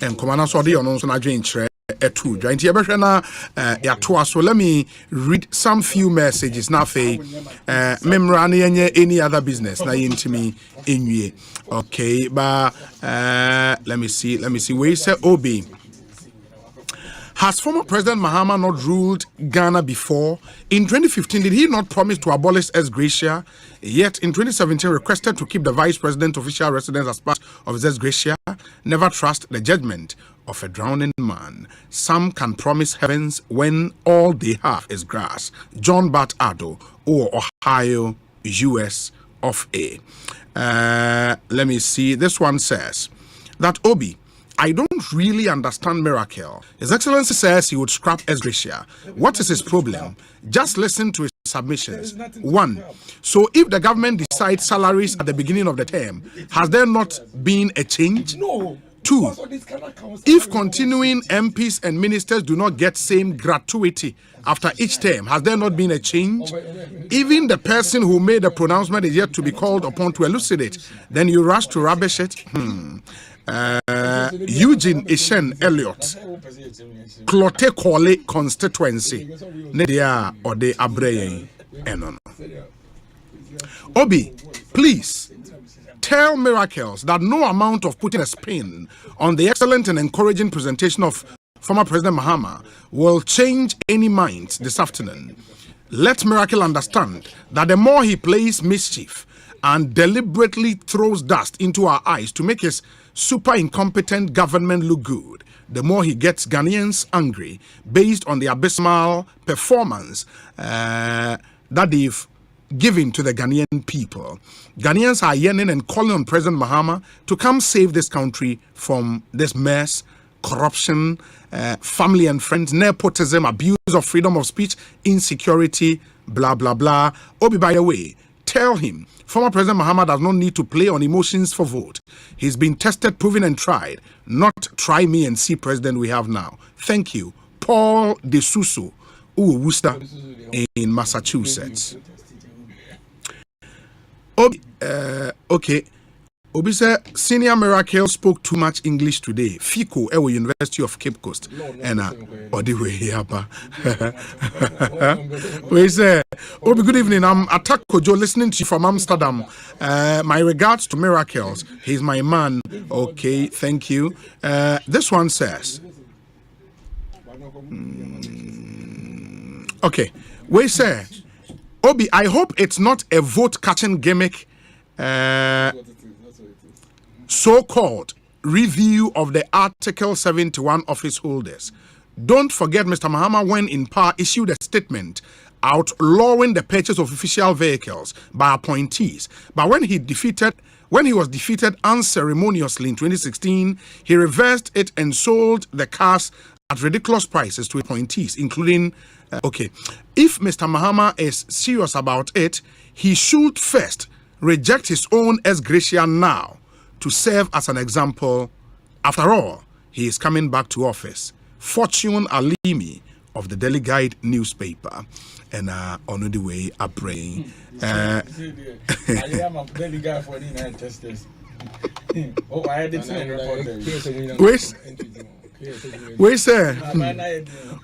and Commander so dey on so na dwen kire etu joint ye behwe na ya to so let me read some few messages na fe memra na yenye any other business na yentimi enwie okay ba let me see where say Obi. Has former President Mahama not ruled Ghana before? In 2015, did he not promise to abolish ex gratia? Yet in 2017, requested to keep the vice president official residence as part of his ex gratia? Never trust the judgment of a drowning man. Some can promise heavens when all they have is grass. John Bat Addo, or Ohio, US of A. Let me see. This one says that Obi, I don't really understand Miracle. His Excellency says he would scrap ex gratia. What is his problem? Just listen to his submissions. 1. So if the government decides salaries at the beginning of the term, has there not been a change? No. 2. If continuing MPs and ministers do not get same gratuity after each term, has there not been a change? Even the person who made the pronouncement is yet to be called upon to elucidate. Then you rush to rubbish it. Eugene Ishen Elliott, Clote Kole constituency, Nedia or de Abreye Enon. Obi, please tell Miracles that no amount of putting a spin on the excellent and encouraging presentation of former President Mahama will change any mind this afternoon. Let Miracle understand that the more he plays mischief and deliberately throws dust into our eyes to make his super incompetent government look good, the more he gets Ghanaians angry based on the abysmal performance that they've given to the Ghanaian people. Ghanaians are yearning and calling on President Mahama to come save this country from this mess, corruption, family and friends, nepotism, abuse of freedom of speech, insecurity, blah, blah, blah. Obi, by the way, tell him former President Mahama does not need to play on emotions for vote. He's been tested, proven, and tried. Not try me and see president we have now. Thank you. Paul De Suso, Worcester in Massachusetts. Obi, okay. Obi said, Senior Miracle spoke too much English today. Fico, University of Cape Coast. And Odiwe Yapa. We say, Obi, good evening. I'm Attack Kojo, listening to you from Amsterdam. My regards to Miracles. He's my man. Okay, thank you. This one says, okay, we say, Obi, I hope it's not a vote-catching gimmick. So-called review of the Article 71 office holders. Don't forget Mr. Mahama, when in power, issued a statement outlawing the purchase of official vehicles by appointees. But when he was defeated unceremoniously in 2016, he reversed it and sold the cars at ridiculous prices to appointees, including okay. If Mr. Mahama is serious about it, he should first reject his own gratia now to serve as an example. After all, he is coming back to office. Fortune Alimi of the Daily Guide newspaper. And on the way, I'm praying. I am a Daily Guide for the United States. Oh, I had it. We say,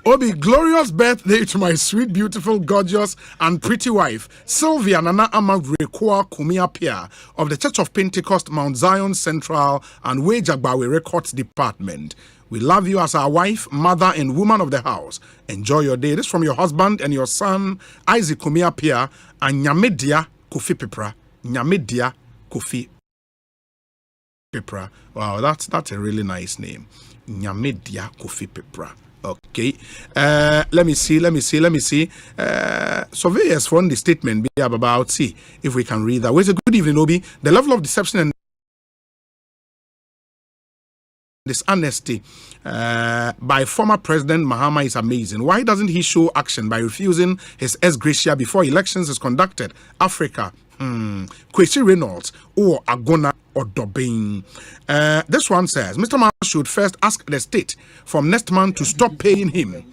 Obi, glorious birthday to my sweet, beautiful, gorgeous, and pretty wife, Sylvia Nana Amagrekwa Kumia Pia of the Church of Pentecost, Mount Zion Central, and Wejagbawe Records Department. We love you as our wife, mother, and woman of the house. Enjoy your day. This is from your husband and your son, Isaac Kumia Pia, and Nyamedia Kofi Pepra. Nyamedia Kofi Pepra. Wow, that's a really nice name. Nyamedia Kofi Pepra. Okay. Let me see. Surveyors from the statement be about, see if we can read that. Well, good evening, Obi. The level of deception and dishonesty by former President Mahama is amazing. Why doesn't he show action by refusing his gratia before elections is conducted? Africa. Kwesi Reynolds or Agona or Dobin. This one says Mr. Mahama should first ask the state from next month to stop paying him.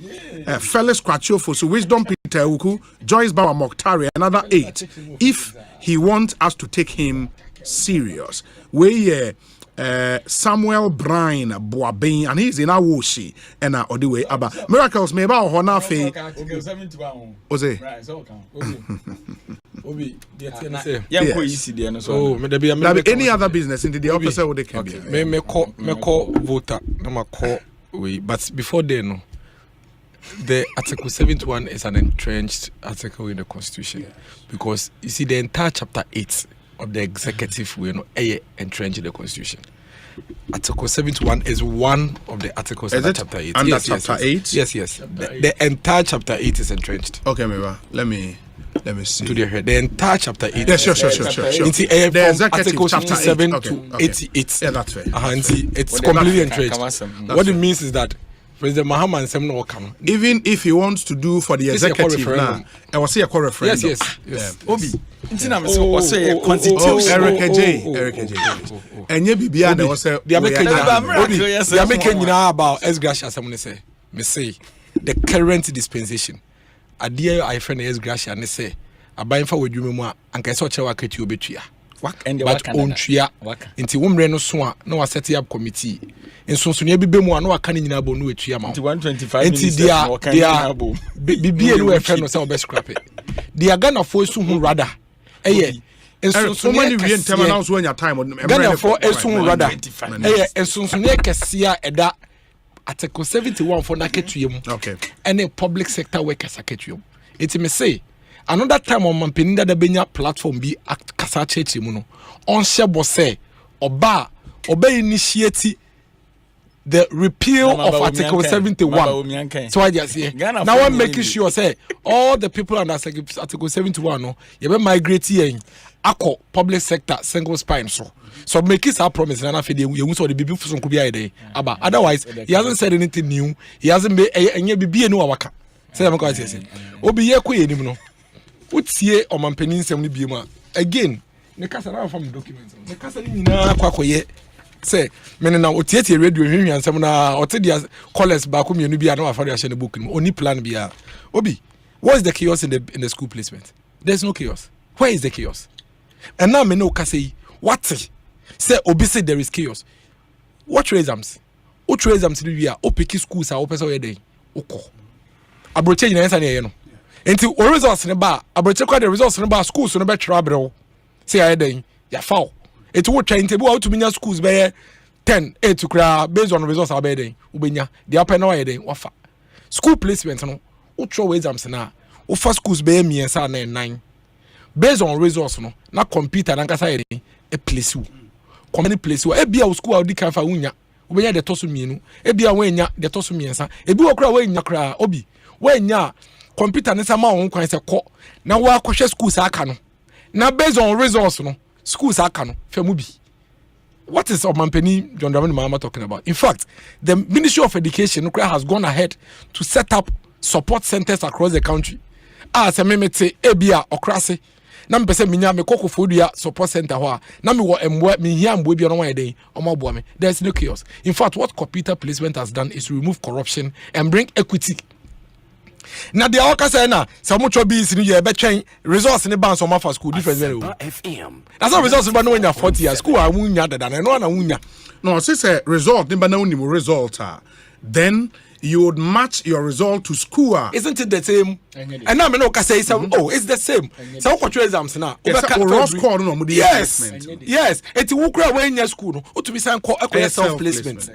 Felix Kwachio for Wisdom Peter Uku, Joyce Bawa Mokhtari, another 8. If he wants us to take him serious. We Samuel Bryan Boabin, and he's in Awoshi and Odiwe Abba. Miracles may about Honafe. Oze. Any other business into the opposite what they can be. Me call voter, no call we. But before then, the Article 71 is an entrenched article in the Constitution because you see the entire chapter 8 of the executive will entrench in the Constitution. Article 71 is one of the articles in chapter 8. Under chapter 8? Yes. The entire chapter 8 is entrenched. Okay, Meva. Let me see. To the entire chapter 8. Yeah, sure. The Article 57 to 88. Yeah, that's fair. It's completely entrenched. What it means is that President Mahama and Semno come. Even if he wants to do for the executive now, I will see a call referendum. Yes. Obi. Eric J. And you be beyond the American about as gracia. Someone say, me say the current dispensation. A dear I friend as gracia and say, a buying for with you more and can such a work at you between. but ontria nti womre no so a na wa set up committee nsonsonia bi be mu a na wa ka ne nyina bo no etua ma 125 nti dia bibie no e fe no say obes scrap it dia Ghana for so hu rather nsonsonia we ntema na so anya time Ghana for esun rather nsonsonia kesia eda Article 71 for naketuyem okay any public sector workers aketuyem it me say another time on Mampeninda da benya platform bi kasa chechi mu no on shebo say oba initiate the repeal of Article 71. So I just say now I'm making sure say all the people under Article 71 no you be migrate here akọ public sector single spine so make it a promise na afede you so the bibi fuso ko bia dey aba otherwise he hasn't said anything new he hasn't be enye bibi enu awaka say am ko say obi ye ko yenim no utie omampanin nsem no biema again ne kasa na from documents ne kasa ni nyina kwakoye say me na otietie radio hwehwe nsem na ote dia college ba ko mienu bia na afade ahye ne book ni oni plan bia obi what is the chaos in the school placement? There's no chaos. Where is the chaos? And now me no say what say obi say there is chaos. What exams do we are pick schools are open so dey ukọ abroche nyina nsa na ye no enti o results ne ba abroche kwa the results ne ba schools no be travel say aye dey ya foul enti wo try enti wo to minya schools be 10 8 kra based on results are be dey ubenya the open na ye dey wafa school placement no wo throw exams na wo fa schools be miensa na 9 based on results no na computer na nkasa ye dey e place you common place wo e bia wo school audi kan fa wunya ubenya de toso mienu ebia wanya de toso miensa ebi wo kra wanya kra obi wanya computer ne sama won kwan se ko na wo akohwe schools aka no na based on results no schools aka no famu bi what is Omampeni John Dramani Mahama talking about? In fact, the Ministry of Education has gone ahead to set up support centers across the country as a memete ebia okrase na mpese minya me kokofodua support center ho na me wo embo me hia mbo bia no wan den omobo me. There's no chaos. In fact, what computer placement has done is to remove corruption and bring equity. Now the oka say na say mo cho bi sinu ye be twen resource ne ban so ma for school difference very well. That's how resource ba no nya 40 years school a munya dada na no na munya. No, say result ne ba na unim result then you would match your result to school. Isn't it the same? And now me no ka say oh it's the same. So what exams now? Yes. Eti wo kura we nya school no. O to be san call self placement.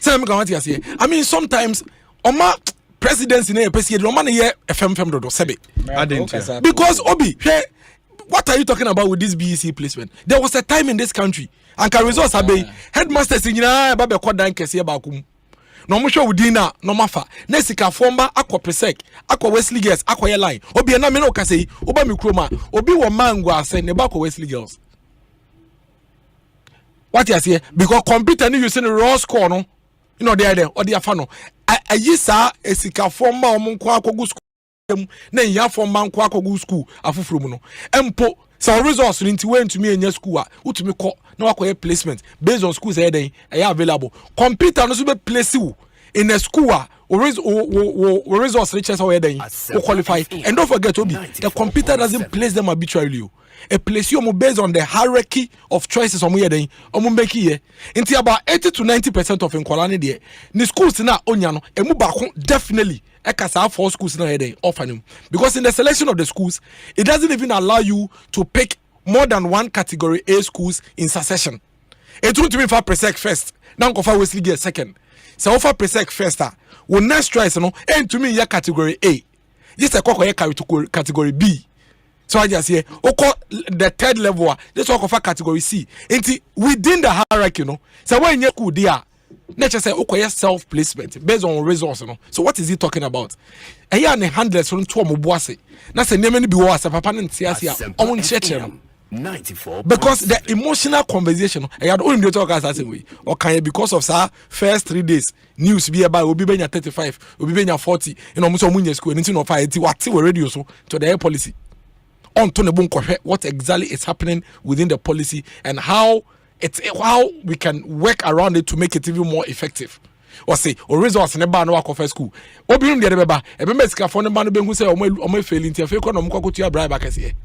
Say me kan what say. I mean sometimes oma presidency na pesi no man here fm dodo sebe. Because obi what are you talking about with this BEC placement? There was a time in this country and can results abe headmasters nyina ba be kodan kese ba kum. No mo show udina no mafa na sika fomba akwa presec akwa Wesley Girls akwa ye line obi na me no ka sei oba me kroma obi wo mango ase ne ba akwa Wesley Girls. What you say? Because computer ni using the raw score no you know there or the afa no ayisa esika fomba omunko akogu school na ya fomba nko akogu school afufuru mu no empo so results nti we ntumi enya school a utumi ko na wakoye placement based on schools are available. Computer no so be place you in a school results reaches how they qualify. And don't forget obi the computer doesn't place them arbitrarily. It place you based on the hierarchy of choices on where they make here. Into about 80 to 90% of inqualani there. The schools na onyano emu ba definitely ekasa for schools na here offer them. Because in the selection of the schools, it doesn't even allow you to pick more than one category A schools in succession. It won't be for presec first. Now go for Wesley Girls second. So offer presec first. We next choice no and to me ya category A. Just a category B. So I just say the third level this one offer category C. And within the hierarchy no. So when you could there nature say self placement based on results no. So what is he talking about? Eya ne handlers on to mo boase. Na se neme ni bi wo asa papa ne ntiase a omo ncheche no. 94 because the emotional conversation I had only talk as that way or can because of sir first 3 days news be about obi benya 35 obi benya 40 you know so munye school anything of it what we radio so to the air policy on to ne what exactly is happening within the policy and how we can work around it to make it even more effective. Or say or results ne ba no akọ school obi rum de beba e be mesika fo ne ba no be hu say o mo fail ntia fe ko no mo kwakotua bribe akese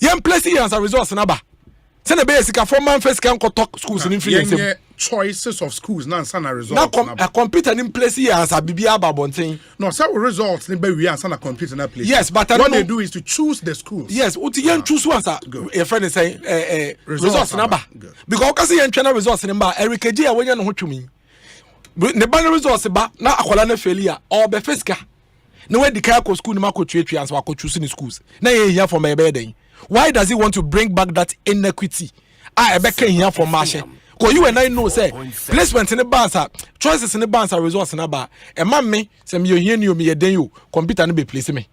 Yem place as a resource number. Send a basic a 4 month first can talk schools in free. Choices of schools now sana results. Now a computer in place here as a BBA babonting. No, some results in we are sana computer na place. Yes, but what they do is to choose the schools. Yes, what you choose ones are a friend is saying results number. Because kasi yen channel results number Eric J when you know what you mean. The banner results ba na akwala na failure or be fiska. No way the kaya school ni mako treat and so choose in schools. Na here for my bed. Why does he want to bring back that inequity? I be here for Marshall. Because you and I know, say, placement in the bands are choices in the bands are results in a bar. And mammy, some you hear me a day you compete and be placing me.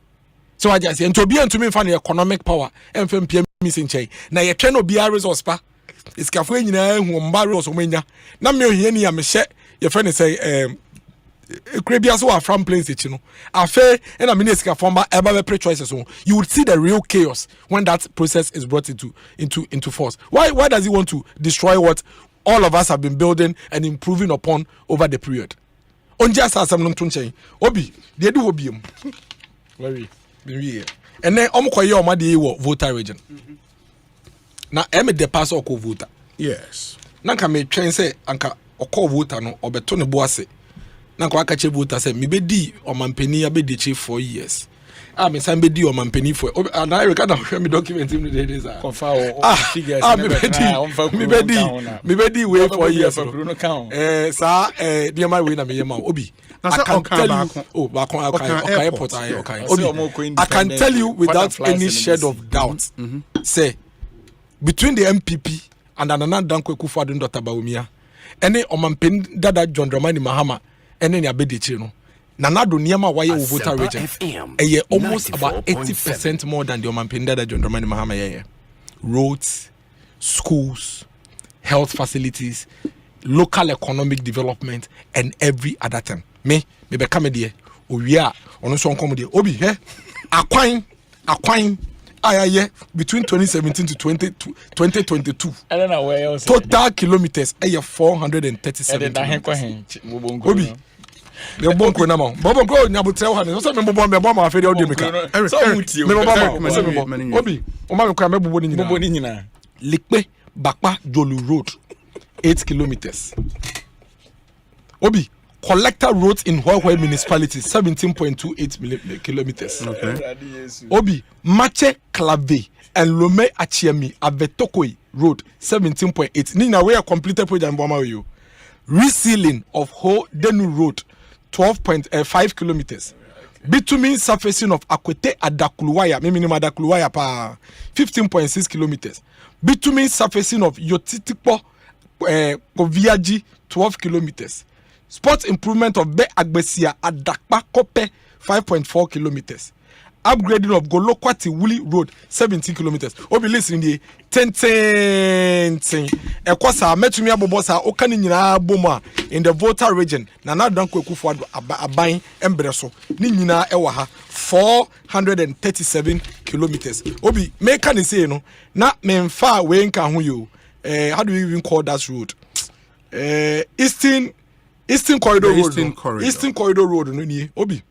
So I just say, and to be and to me, find the economic power and from PM missing chain. Now, your channel be a resource pa. It's cafe in a who barrels or mania. Now, me hear me, I'm a share. Your friend say, Caribbean so are from planes, you know. Affair and a minister former ever pre choices. You would see the real chaos when that process is brought into force. Why does he want to destroy what all of us have been building and improving upon over the period? On just as I'm not saying, Obi, they do obium. Very, and then Omkoyo Madi voter region. Now, I'm the pass or voter. Yes. Nanka me train say, Anka or voter no or betone boase. Nanka wakache voter say, me be di or mampeni abedi chief 4 years. Me san be di or mampeni for. And I record me document him the days. Figures. Me be di way 4 years. Sa dear my way na me yema Obi. I can tell you. I can tell you without any shade of doubt. Say between the MPP and Nana Dankwa Akufo-Addo Dr. Bawumia, any omampeni dada John Dramani Mahama, and any abedi no. Nana do niyama waye wo voter region. Almost about 80% more than the omampeni dada John Dramani Mahama. Roads, schools, health facilities, local economic development, and every other thing. Me become there. We are on so come Obi Aquine. Between 2017 to 2022. I don't know where else. Total kilometers 437. Obi. The bonko na mo. Bonko na butre ho na. So me bobo me bobo afedi audio meka. Obi, o ma me kwa me bobo ni nyina. Likpe Bakpa Jolu Road 8 kilometers. Obi, collector roads in Huawei municipality 17.28 kilometers. Okay. Obi, Mache Clave and Lome Achiemi Avetokoi Road 17.8. Nina we are completed project Mboma you. Resealing of Ho Denu Road 12.5 kilometers. Bitumen surfacing of Akwete Adakuluwaya, minimum Adakuluwaya pa 15.6 kilometers. Bitumen surfacing of Yotitipo Koviaji 12 kilometers. Sports improvement of Be Agbesia Adakpa Kope 5.4 kilometers. Upgrading of Golokwati Wuli Road 17 kilometers. Obi listen the 10 Ekosa metumi abobosa okani nyina boma in the voter region. Nana Dankwa Akufo-Addo aban embreso. Ni nyina ewa ha 437 kilometers. Obi make can say no na memfa we nka ho yo. How do we even call that road? Eastern Corridor Road. Eastern Corridor Road no ni Obi.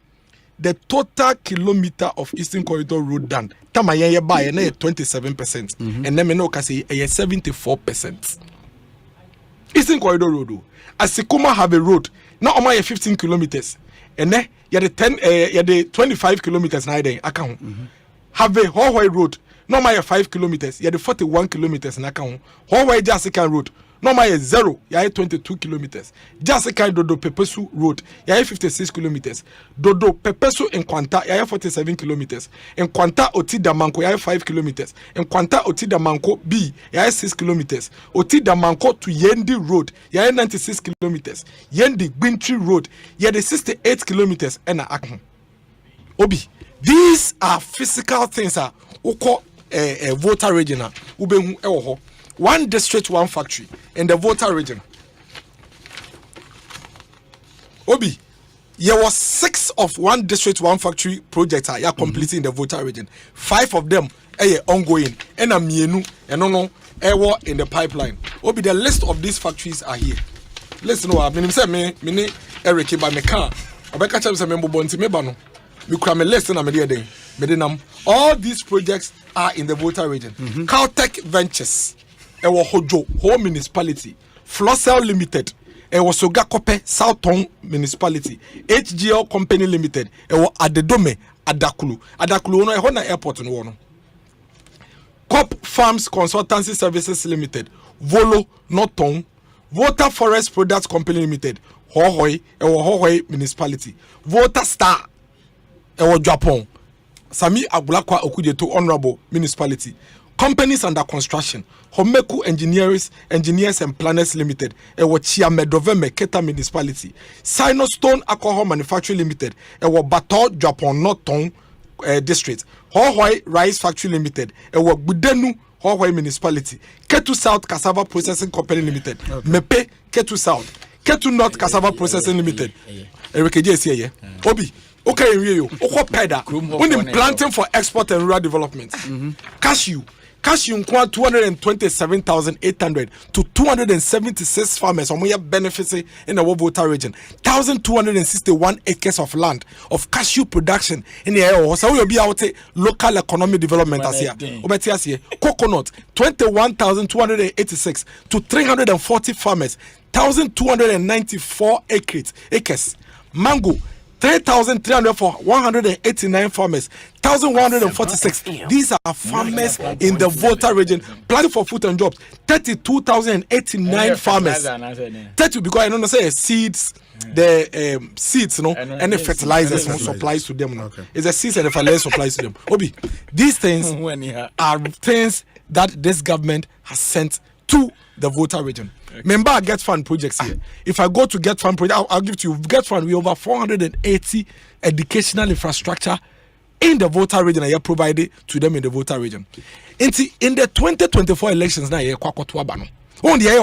The total kilometer of Eastern Corridor Road done. Tamaye buy na 27%. And then me no ka say 74%. Eastern Corridor Road. Asikuma have a road. Now oma 15 kilometers. And then you the 25 kilometers na there account. Have a Huawei road. No my 5 kilometers. You the 41 kilometers na account. Huawei Jasikan road. No my 0, you 22 kilometers. Just a kind Dodo Pepesu Road, you 56 kilometers. Dodo Pepesu in Kwanta, you 47 kilometers. In Kwanta Otida Manko, you 5 kilometers. In Kwanta Otida Manko B, you 6 kilometers. Otida Manko to Yendi Road, you 96 kilometers. Yendi Bintri Road, you 68 kilometers. And Obi, these are physical things. Oko voter region. Ube ewo. One district, one factory in the voter region. Obi, there was 6 of one district, one factory projects are completing in the voter region. 5 of them are ongoing. And a mienu and no in the pipeline. Obi, the list of these factories are here. Listen, no, I mean, say me Eric by me car. I bet catch up some member bonti me bano. We cram a list and I'm here. Medinam. All these projects are in the Volta region. Caltech Ventures, Ewo Hojo, Ho Municipality, Flossel Limited, Ewo Sogakope, Southtown Municipality, HGL Company Limited, Ewo Adedome, Adakulu. Adakulu, ono ehona airport no wono. Cop Farms Consultancy Services Limited, Volo, Norton, Volta Forest Products Company Limited, Hohoi, Ewo Hohoi Municipality, Volta Star, Ewo Japan, Sami Agbulakwa Okujeto Honorable Municipality. Companies under construction, Homeku Engineers and Planners Limited, Ewo Chiamedoveme Keta Municipality, Sinostone Alcohol Manufacturing Limited, Ewo Bato Japan Norton District, Hohoi Rice Factory Limited, Ewo Budenu Hohoi Municipality, Ketu South Cassava Processing Company Limited, Mepe Ketu South, Ketu North Cassava Processing Limited. Eric J. Obi. Okay, you. Okopeda. When planting for export and rural development. Cashew 227,800 to 276 farmers on more benefits in the Volta region. 1,261 acres of land of cashew production in the area. So we'll be out local economic development as here. Coconut 21,286 to 340 farmers. 1,294 acres. Mango 3,300 for 189 farmers, 1,146. These are farmers in the Volta region planning for food and jobs. 32,089 farmers. 30 because I don't say seeds, the seeds, and the fertilizers supplies to them. It's the seeds and the fertilizers supplies to them. Obi, these things are things that this government has sent to the Volta region. Remember our Get Fund projects here. If I go to Get Fund project, I'll give to you Get Fund. We over 480 educational infrastructure in the Volta region I provided to them in the Volta region. In the 2024 elections now, you kwakotwa bano. On the air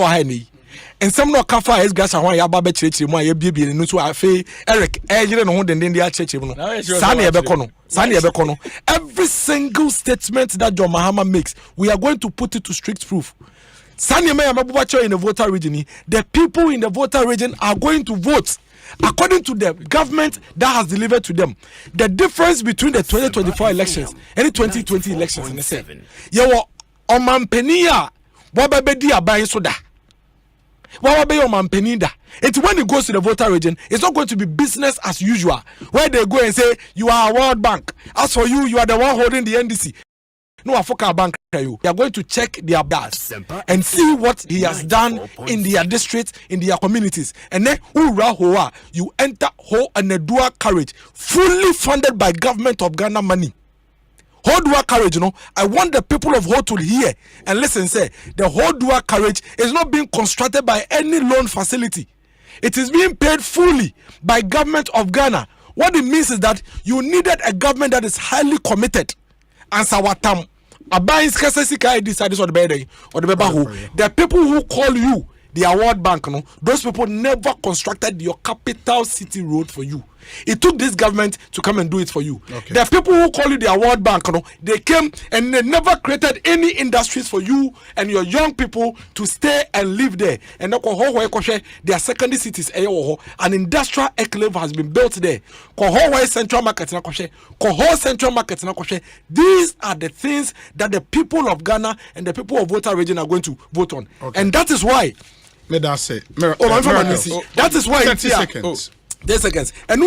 and some no kafa is gas and why Baba church mo ye bibie no so afi Eric ejire no ho denden dia church no sani ebekono every single statement that John Mahama makes, we are going to put it to strict proof. In the Volta region, the people in the Volta region are going to vote according to the government that has delivered to them. The difference between the 2024 elections and the 2020 elections in the same. Yawo omampenia wababedi abai soda. Wababe omampenida. It's when it goes to the Volta region, it's not going to be business as usual. Where they go and say you are a World Bank. As for you, you are the one holding the NDC. No, Afoka Bank. You are going to check their bars and see what he has done in their districts, in their communities. And then, you enter Ho and a dual carriage, fully funded by government of Ghana money. Whole dual carriage, I want the people of Ho to hear and listen. Say the whole dual carriage is not being constructed by any loan facility. It is being paid fully by government of Ghana. What it means is that you needed a government that is highly committed. And Sawatam. The people who call you the World Bank, those people never constructed your capital city road for you. It took this government to come and do it for you. Okay. The people who call you the World Bank, they came and they never created any industries for you and your young people to stay and live there. And their secondary cities, an industrial enclave has been built there. Central Market, Central Market. These are the things that the people of Ghana and the people of Volta region are going to vote on. Okay. And that is why. That is why. 30 seconds. 10 seconds. And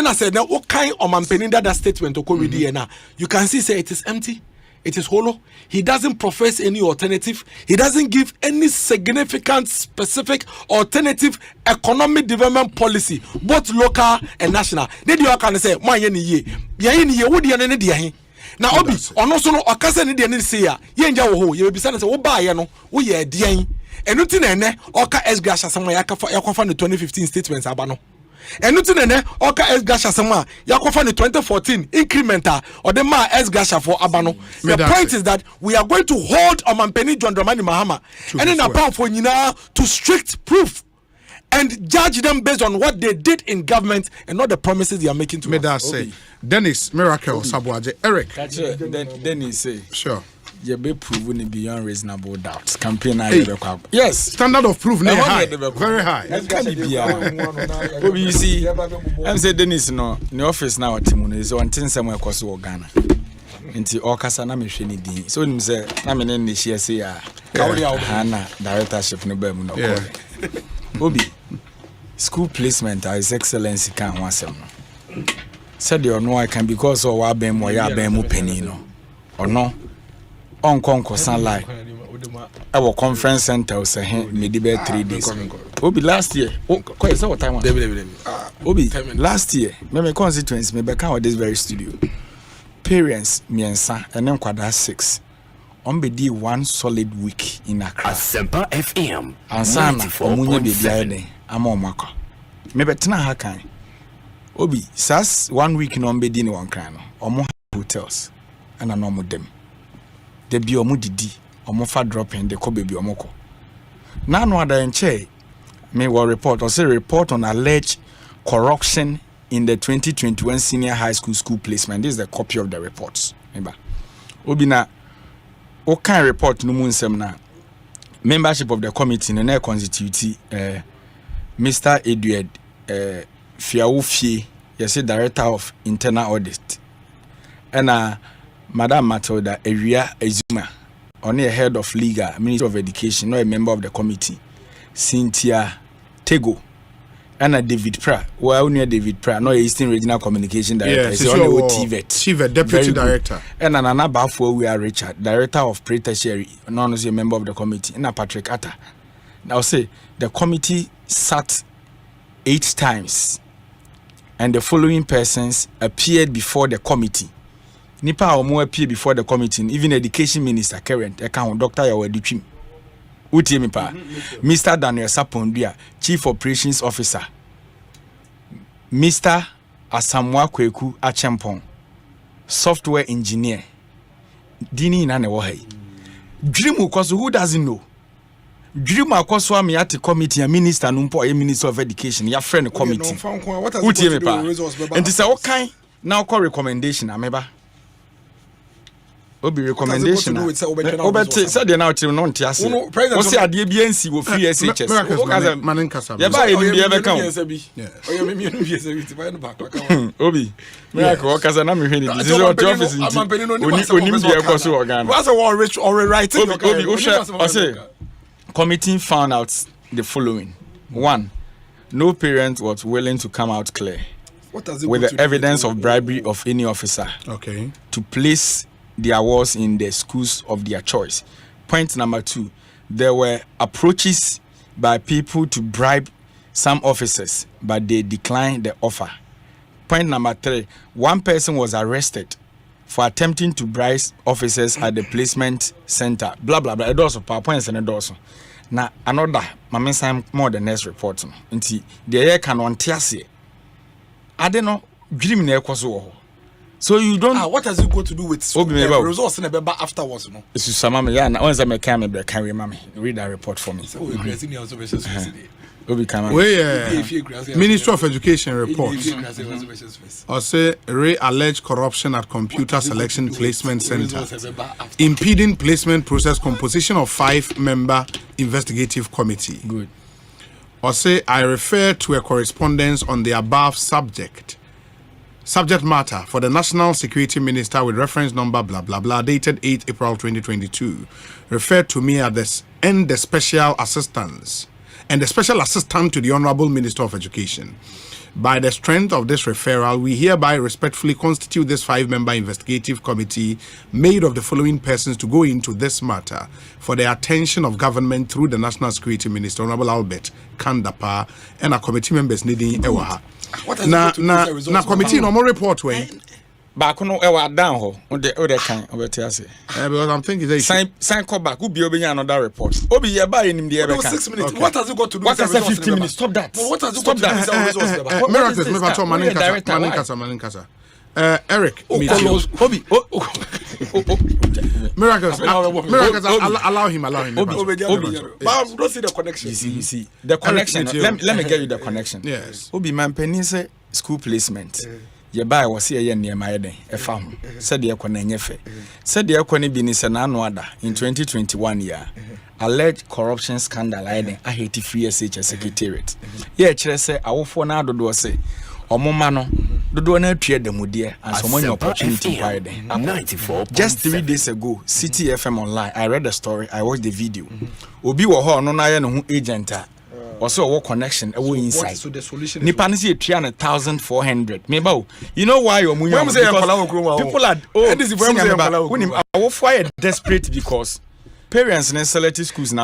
I said, now what kind of man that statement to read now? You can see, say it is empty, it is hollow. He doesn't profess any alternative. He doesn't give any significant, specific, alternative economic development policy, both local and national. Then you can say, "My ye, what now Obi, on also no okasa ni de ni say ya, ye nja wo ho, ye be say wo ba ye no, wo ye dian. Enu ti na ene, oka esgasha sama yakwafa no 2015 statements aba no. And nothing in there, Oka S Gasha Sama, Yakofa in 2014 incremental or the Ma S Gasha for Abano. The point is that we are going to hold Omampeni John Dramani Mahama and then apart for to strict proof and judge them based on what they did in government and not the promises they are making to us. Say Dennis Miracle Sabuaje Eric. Dennis say sure. you be proven beyond reasonable doubt. Campaign yes, standard of proof high, very high. You see, I'm saying Dennis no, the office now Timun is on 10 somewhere across Ghana. Into Okasa na me hwene din. So him say na me ne share say Hana directorship no bam no. Obi school placement His Excellency can wasem no. Said you know I can because of wa bam ya bam penny no. Or no. On konkosan lie. Our conference center say maybe 3 days. Obi last year. Quite so what time? Obi last year. Me constituency me be can this very studio. Parents miensa and then kwada 6 on be di 1 solid week in Accra. Asempa FM ansana omunye bibia den amomako me betena ha kan obi sas 1 week no be di ni won kan no omo hotels ana no mo dem de bi omo didi omo fa drop in de ko bebi omo ko na no ada enche me will report or say report on alleged corruption in the 2021 senior high school placement. This is the copy of the reports. Remember, Obina, what kind of report no munsem na membership of the committee in the constitute Mr. Edward Fiaufie, yes, director of internal audit, and Madam Matilda Eria Ezuma, only a head of legal Ministry of Education, not a member of the committee, Cynthia Tego. And David Pra, well near David Pra, no Eastern Regional Communication Director, yes, TVET, Deputy Director. And another Bafo we are Richard, Director of Pre-Tertiary, known as a member of the committee, and Patrick Atta. Now say the committee sat 8 times, and the following persons appeared before the committee. Nipa Omo appeared before the committee, even Education Minister current account Dr. Yaweduchim. Mr. Daniel Sapondia, Chief Operations Officer. Mr. Asamwa Kweku Achempong, Software Engineer. Dini nane wahai. Dream ukoso, who doesn't know? Dream ukoso ami ati committee, a minister numpo, a minister of education, your friend committee. And this is okay. Now call recommendation, ameba. Obi recommendation. Obete said they now till non tiase. What say adie bi ansi wo free SHS. Maninkasa. Ya ba eni bi e be kan. Obi. Miracle okasa na me hwe ni. This is what office nti. Onim bi e ko so organ. What's a war rich or writing? Obi o say committee found out the following. 1. No parent was willing to come out clear with the evidence of bribery of any officer. Okay. To place the awards in the schools of their choice. Point number 2, there were approaches by people to bribe some officers, but they declined the offer. Point number 3, one person was arrested for attempting to bribe officers at the placement center. Blah blah blah. It also PowerPoints and it also. Now another, my man, more the next report. Until the air can on tiase. I don't know. Dream near Kosovo. So you don't. What has it got to do with the results in the back afterwards? No. It's just some yeah. Now once I make camera, carry mommy read that report for me. Ministry of Education report. I say alleged corruption at computer selection placement center, impeding placement process. Composition of 5-member investigative committee. Good. I say I refer to a correspondence on the above subject matter for the National Security Minister with reference number blah blah blah dated 8 April 2022 referred to me as this and the special assistant to the Honorable Minister of Education. By the strength of this referral, we hereby respectfully constitute this 5-member investigative committee made of the following persons to go into this matter for the attention of government through the National Security Minister, Honorable Albert Kandapa, and our committee members needing Ewaha. Na committee no more report way. Back no ewa down ho. Ode kan obeti ase. Because I'm thinking they sign call back. Who be obenya another report. Obi ye ba enim de e be kan. 6 minutes. Okay. What has it got to do with 15 minutes? Stop that. What has it got to do with results? Miracles me bato Maninkasa. Eric, Obi. Miracles, allow him. Obi, don't see the connection. You see the connection. Let me get you the connection. Yes. Obi man penny say school placement. ye buy was here ye near my day a farm said the ekwana nyefe said the ekwana bi ni se na no ada in 2021 year alleged corruption scandal I hate free SH secretariat ye kire say awofo na adodo say omoma no dodo na atue demudie and so many opportunity why then 94 just 3 days ago City FM online I read the story I watched the video obi wo ho no na ye no ho agent also what connection away inside so the solution nipa no say 1,400 meba you know why your munya people are awofo are desperate because parents in selective schools na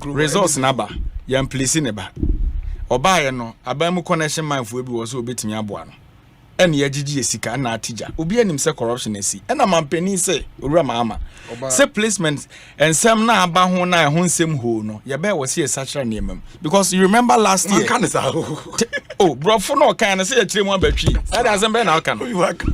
resource number yam place in ba oba ye no abamu connection manfo bi wo so obetimi aboa no ene yagigi esika na atija obi anim se corruption esi ena mampani se owura maama se placement ensem na aba ho na ho nsem ho no ye be wo se sachra niemam because you remember last year oh bro for no kan se ye kire mu abatwi that asem be na kan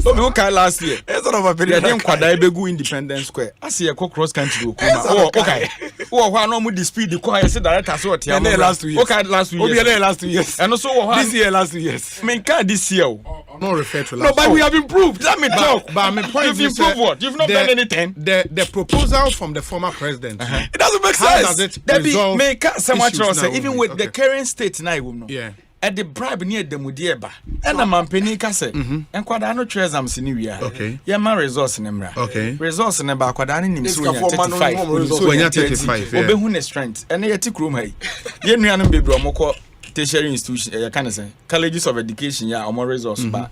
so we kan last year sort of a period dem kwada ebegu Independence Square ase ye cross country okuma oh okay wo ho no mu di speed ko ye se director so otia last 2 years okay last 2 years obi last 2 years and so wo this year last 2 years men can this year not refer to last. No, but we have improved. Let me talk. But my point You've improved what? You've not done anything. The proposal from the former president. It doesn't make How sense. Does it resolve even with the current state now, yeah. At the bribe near the Mudieba, and a man penny case, and Quadano Tresam Sinivia. Okay. Yeah, my resource in Emra. Okay. Resource in about Quadani in 35. Obehune strength, and a tick room. Hey, Yenian Bibro tertiary institution kind of say colleges of education ya or more resource ba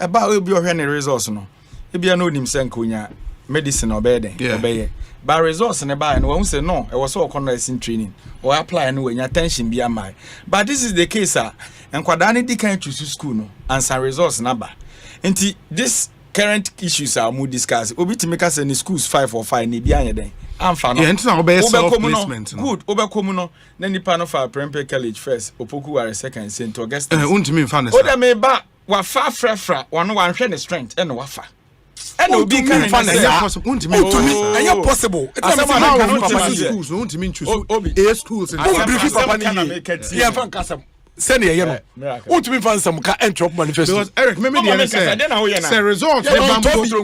about will be any resource no e bia no nim senkonya medicine obede obeye ba resource ne ba no won say no e was all conducting training or apply no wenya attention bia mai but this is the case enkwada ne di kan choose school no answer resource na ba enti this current issues are mu discuss obi timeka say ni schools 5 or 5 ne bia yeden amfa no entina obey self placement good obekomu no na nipa no fa Prempeh College first opoku ware second St Augustine untimi mfa ne oda me ba wa fa frefra wano wa hwe ne strength ene wa fa ene obi kan fa ne untimi anya possible it's schools untimi choose a schools in papa ni ye fa nkasam send ye no untimi fa nsam ka entropy manifesto because Eric me say results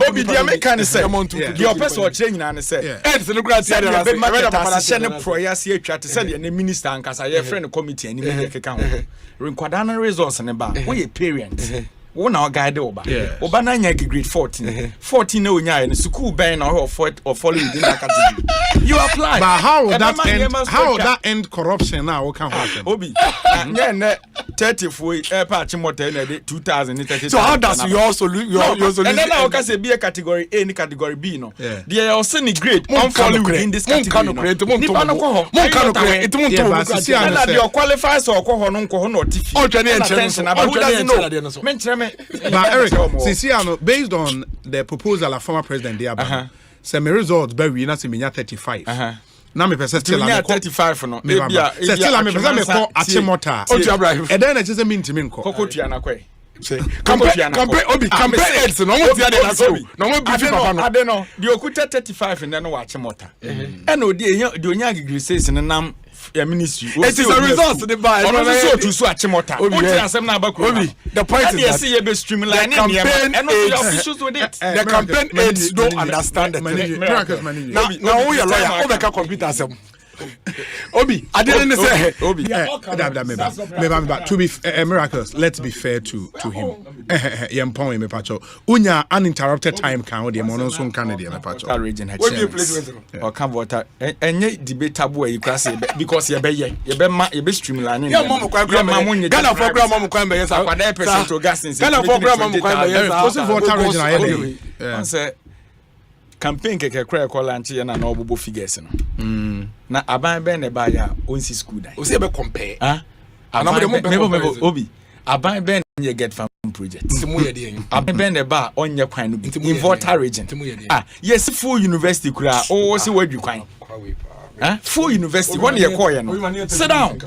obi dia me kan say the person o change na say ed se no gratia dey be market se ne proyas ye atwa te say the minister ankasa ye friend committee ani me keka ho rinkwada na results ne ba we parents wona o guide oba na nya grade 14 na onya no school ben na or follow within that category you apply but how that end corruption now what can happen obi nya 30 foi patch motor na 2030 so how does your solution and then I can say be a category A ni category B no they are also ni grade on follow within this category ni pa no ko ho it won't and that you qualify so ko ho no ko ho no tifi o twene attention about who doesn't know but Eric, based on the proposal of former president Diaba, some results by we not see 35. Now me person still am 35 no. Still am person me call Achimota. And then I just mean to me call. Kokotua na kwe. Campaign ads no mo dia dey na so. No mo brief papa no. Ade no. The okuta 35 and then no Achimota. And o dey onya agree says nam ministry. It is a result the buy. So to so Achimota. The point is that you be streamlining and the officials with it. The campaign aides don't understand it. Now we are lawyer over computer asem. Obi, I didn't say Obi. To be miracles, let's be fair to him. Yampon me pacho. Unya uninterrupted time can the mono soon can the pacho. Region or come water and debatable you can say because you be streamlining. Your mom Ghana program mom can be yes, I percent to gas in Ghana program mom can be yes. Water region say campaign keke kra call lanche na na obobo figures no na aban ben ne ba ya onsi school dai o say be compare obi aban ben ye get farm project ntimu ye dey aban ben ne ba onye kwan no in water region yes full university kura o si wadwi kwan full university one ye call ye no sit down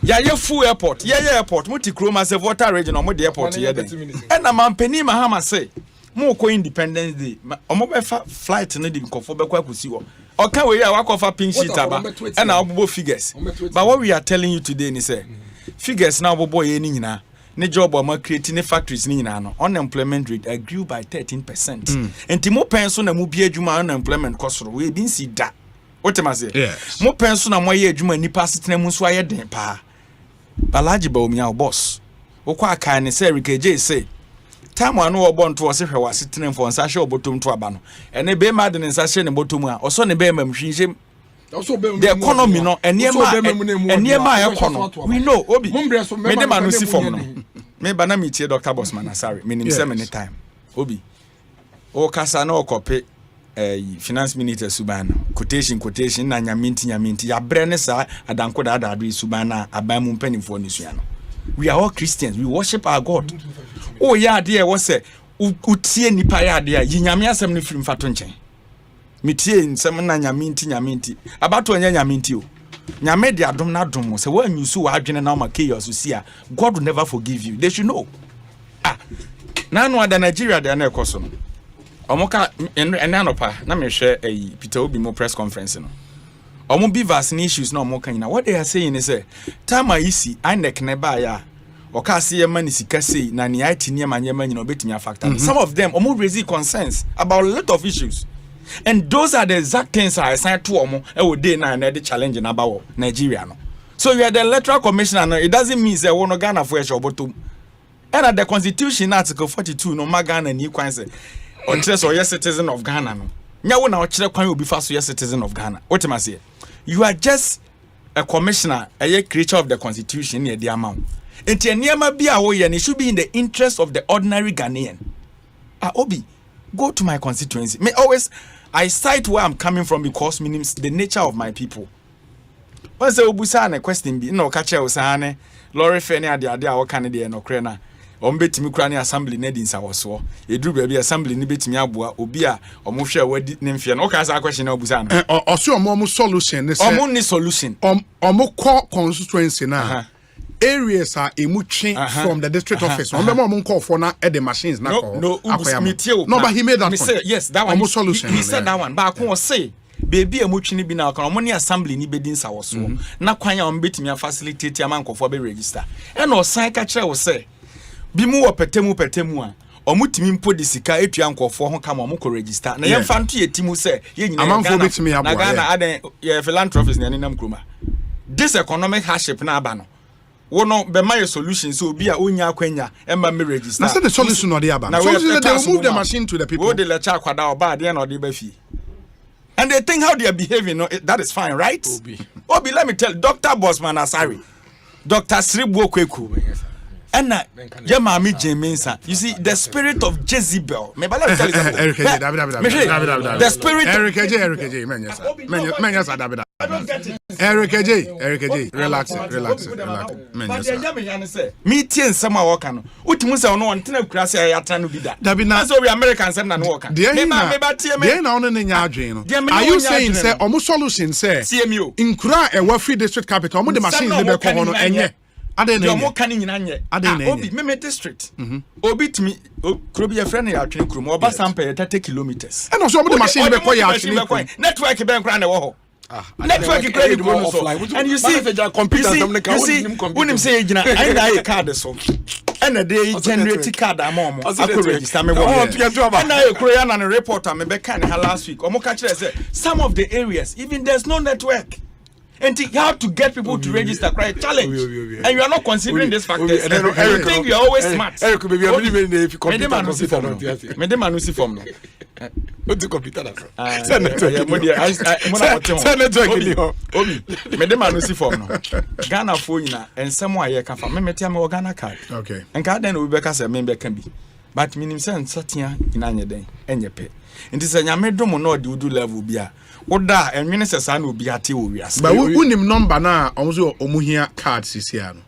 ye full airport ye airport muti kroma se water region o mo the airport ye den and na mampani mahama say mo ko Independence Day omo be flight no di nkofo be kwa kusi wo oka we ya wakofa pink sheet aba and na obobo figures but what we are telling you today ni say figures na obobo ye ni nyina ne job or creating factories ni no unemployment rate grew by 13%. Enti mo pen so na mo bi adwuma unemployment kosoro we bin si da. What am I say? Yes. Mo pen so na mo ye adwuma nipa setena mu so aye den pa. Balaji ba omia boss. Wo kwa aka ne say RKJ say time anu obo nto se hwe wa setena for nsa hwe obotom to aba no. Ene be ma de nsa hwe ne botom a oso ne be mamhwinhye the economy no eniema economy we know obi me dem anu si form no me ba na me tie Dr. Bosman Asare me nim say many time obi o kasa na okope finance minister subana quotation na nyaminti ya bre ne sa adanko da adu subana aban mu mpanimfo ne sua no we are all Christians, we worship our God. Oh yeah there was say utie nipa ya there yinyame asem no firim fato nchen mitie nsem na nyaminti abato anya nyaminti o nyame de adom na adom se wa nyusu wa adwene na ma chaos see a God will never forgive you. They should know. Na no ada Nigeria de na ekoso no omoka enanopa na me hwe Peter Obi mo press conference no omo be vaccine issues na omoka nyina what they are saying is time isi INEC ne ba ya oka se yema ni sika sei na ni IT ne ma nyema nyina obetimi afactor. Some of them omo raise concerns about a lot of issues. And those are the exact things I assigned to Omo day na the challenge in about Nigeria. No. So you are the electoral commissioner. No, it doesn't mean that one Ghana for a bottom. And at the Constitution Article 42, no Ghana and you can say, or yes citizen of Ghana. No, now when our children will be fast yes citizen of Ghana. What am I saying? You are just a commissioner, a creature of the Constitution near the amount. And it should be in the interest of the ordinary Ghanaian. Obi, go to my constituency. I cite where I'm coming from because means the nature of my people. Once the Obusane question be no catcher Osane, Lori Fenny at the idea of Canada and Ukraine. Ombet Mukrani assembly nedins our so. A drew baby assembly nibit miabua, Obia, or Musha, where did Nymphian. No cast question Obusane. Or so a more solution. Only solution. Or more core constituency now. Areas are emuching from the district office. Remember, I'm call for now at the machines now. No, but he made that point. Yes, that one. Solution. He said that one. But I can say, baby, emuching be now. Money assembly ni bedin sa was so. Na kwanya ombeti me facilitate a man for be register. And no sign catcher will say, be more petemu a. Omutimi mpo de sika etua nkofo ho kama omko register. Na ye fanto ye timu say, ye nyina na Ghana aden ye philanthropist na nenam kroma. This economic hardship na aba no. Wono be my solution so be a onya kwanya emba me register. Na say the solution no dey aba. So they will move the machine to the people. Wo dey lecture kwada oba dey na dey ba fi. And they think how they are behaving, no, that is fine, right? Obi, let me tell Dr. Bosman Asare, Dr. Sribu Kweku. And Yamami Jemensa, you see, the spirit of Jezebel. The spirit Eric J, relax. Meeting some worker. Utimusa no one tina krasi ayatanu bida. So we Americans and no worker. Are you saying say omo solution say CMU inkura e free district capital omo the machine dey be ko no enye Omo kani nyina nye. Obi me district. Obi timi kuro bi ye friend ya atwene kuro mo oba sample 30 kilometers. And also omo the machine be ko ya atwene. Network be nkura na wo ho. Network credit bonus. And you see when him say gina I card so. And they generate card amom. I could register me one. And I create an reporter me be kan last week. Omo ka kire say some of the areas even there's no network. And you have to get people to register, quite challenge. And you are not considering this factors. You think you are always smart. Eric, maybe I'm living in the computer. What do computer? Ghana phone and somewhere you can find me tell Ghana card. Okay. And card then we better say member can be. But minim sense satia in anya den enye pe. Nti say nyame dom no do level bia. Oda enwene sesa na obi ate wo wiase. But unim number na omuso omuhia card sisia no.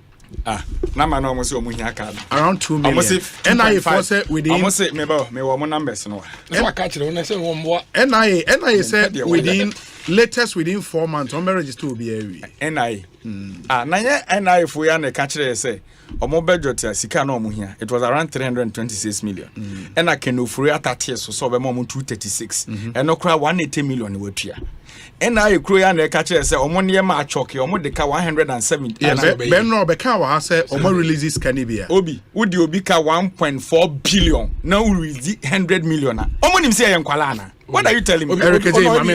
Number na omuso omuhia card. Around 2 million. NIA for say within omuso me wo numbers no. So I catch you na say wo mbo. NIA said within latest within 4 months on register will be every. NIA. Na ye NIA for ya na catch say omo budget ya sika na omuhia. It was around 326 million. And I can offer at that year so be mo 236. And no kra 180 million watua. And I create and catch say omo near ma choke omo de ka 170. Yeah, Ben no be ka wa say omo releases canibia. Obi, would you be ka 1.4 billion? Now we release 100 million. Omo nim say enkwala na. What are you telling me? Eric J. Miracles.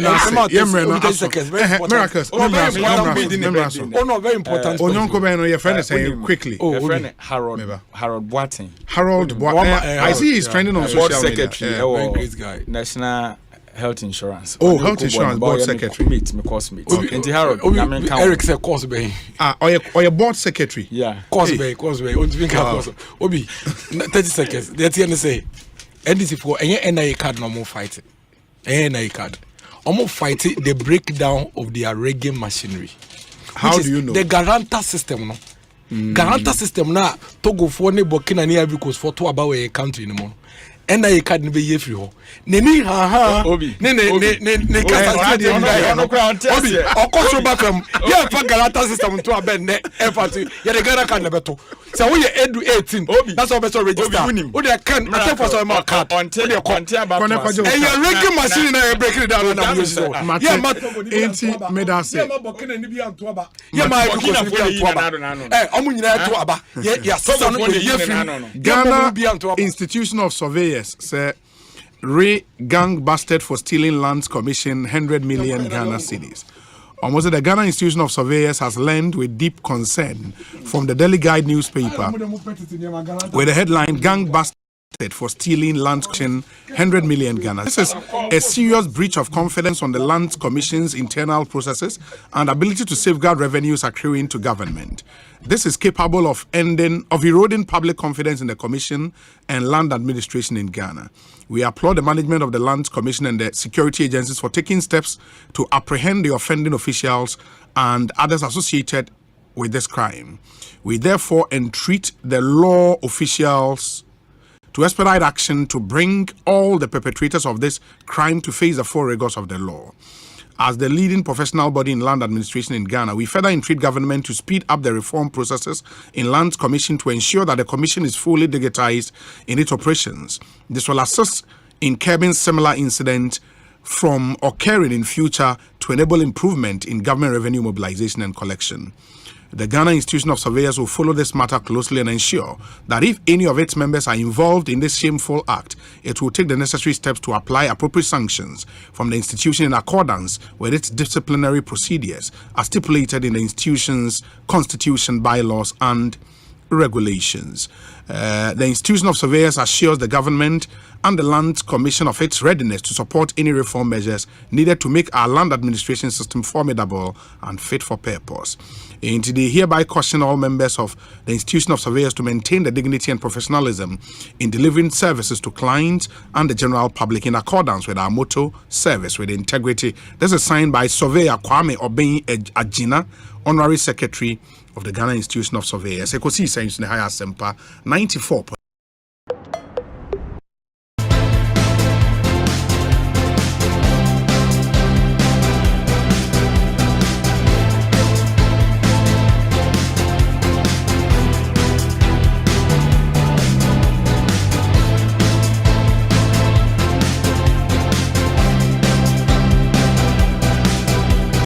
Oh, no, very important. Onyonko Ben, your friend is saying quickly. Oh, friend Harold Boateng. Harold Boateng. I see he's trending on social media. Very great guy. National Health Insurance. Oh, Health Insurance Board Secretary. Meet me, course meet. Harold. Eric said course bay. Or your board secretary. Yeah. Course bay. Obi, 30 seconds. That's the say. NDC for any NIA card no more fight. NIA card. Almost fight the breakdown of their reggae machinery. How do you know? The guarantor system, no. Guarantor system na Togo for ne Burkina ni Ivory Coast for to about a country no more. NIA card ni be ye free ho. Ne Obi. Ne kasa de Obi. Okoso bakam. Yeah, for guarantor system to abend ne effort. Yeah, the guarantor card na beto. So we edu 18. That's how better register. Who they can attend for some card. Until you contain about. And your reggae machine na break it down na use it. Yeah, enti made us say. Yeah, my omo nyina to aba. Yeah, so no ye free. Ghana Institution of Surveyors say gang busted for stealing lands commission 100 million Ghana cedis. Almost the Ghana Institution of Surveyors has learned with deep concern from the Daily Guide newspaper with the headline gang busted for stealing land commission 100 million Ghana. This is a serious breach of confidence on the Land Commission's internal processes and ability to safeguard revenues accruing to government. This is capable of eroding public confidence in the Commission and land administration in Ghana. We applaud the management of the Land Commission and the security agencies for taking steps to apprehend the offending officials and others associated with this crime. We therefore entreat the law officials to expedite action to bring all the perpetrators of this crime to face the full rigors of the law. As the leading professional body in land administration in Ghana, we further entreat government to speed up the reform processes in Land Commission to ensure that the Commission is fully digitized in its operations. This will assist in curbing similar incidents from occurring in future to enable improvement in government revenue mobilization and collection. The Ghana Institution of Surveyors will follow this matter closely and ensure that if any of its members are involved in this shameful act, it will take the necessary steps to apply appropriate sanctions from the institution in accordance with its disciplinary procedures as stipulated in the institution's constitution, bylaws, and regulations. The Institution of Surveyors assures the government and the Land Commission of its readiness to support any reform measures needed to make our land administration system formidable and fit for purpose. And they hereby caution all members of the Institution of Surveyors to maintain the dignity and professionalism in delivering services to clients and the general public in accordance with our motto, service with integrity. This is signed by Surveyor Kwame Agina, Honorary Secretary of the Ghana Institution of Surveyors. EKOSIISEN 94.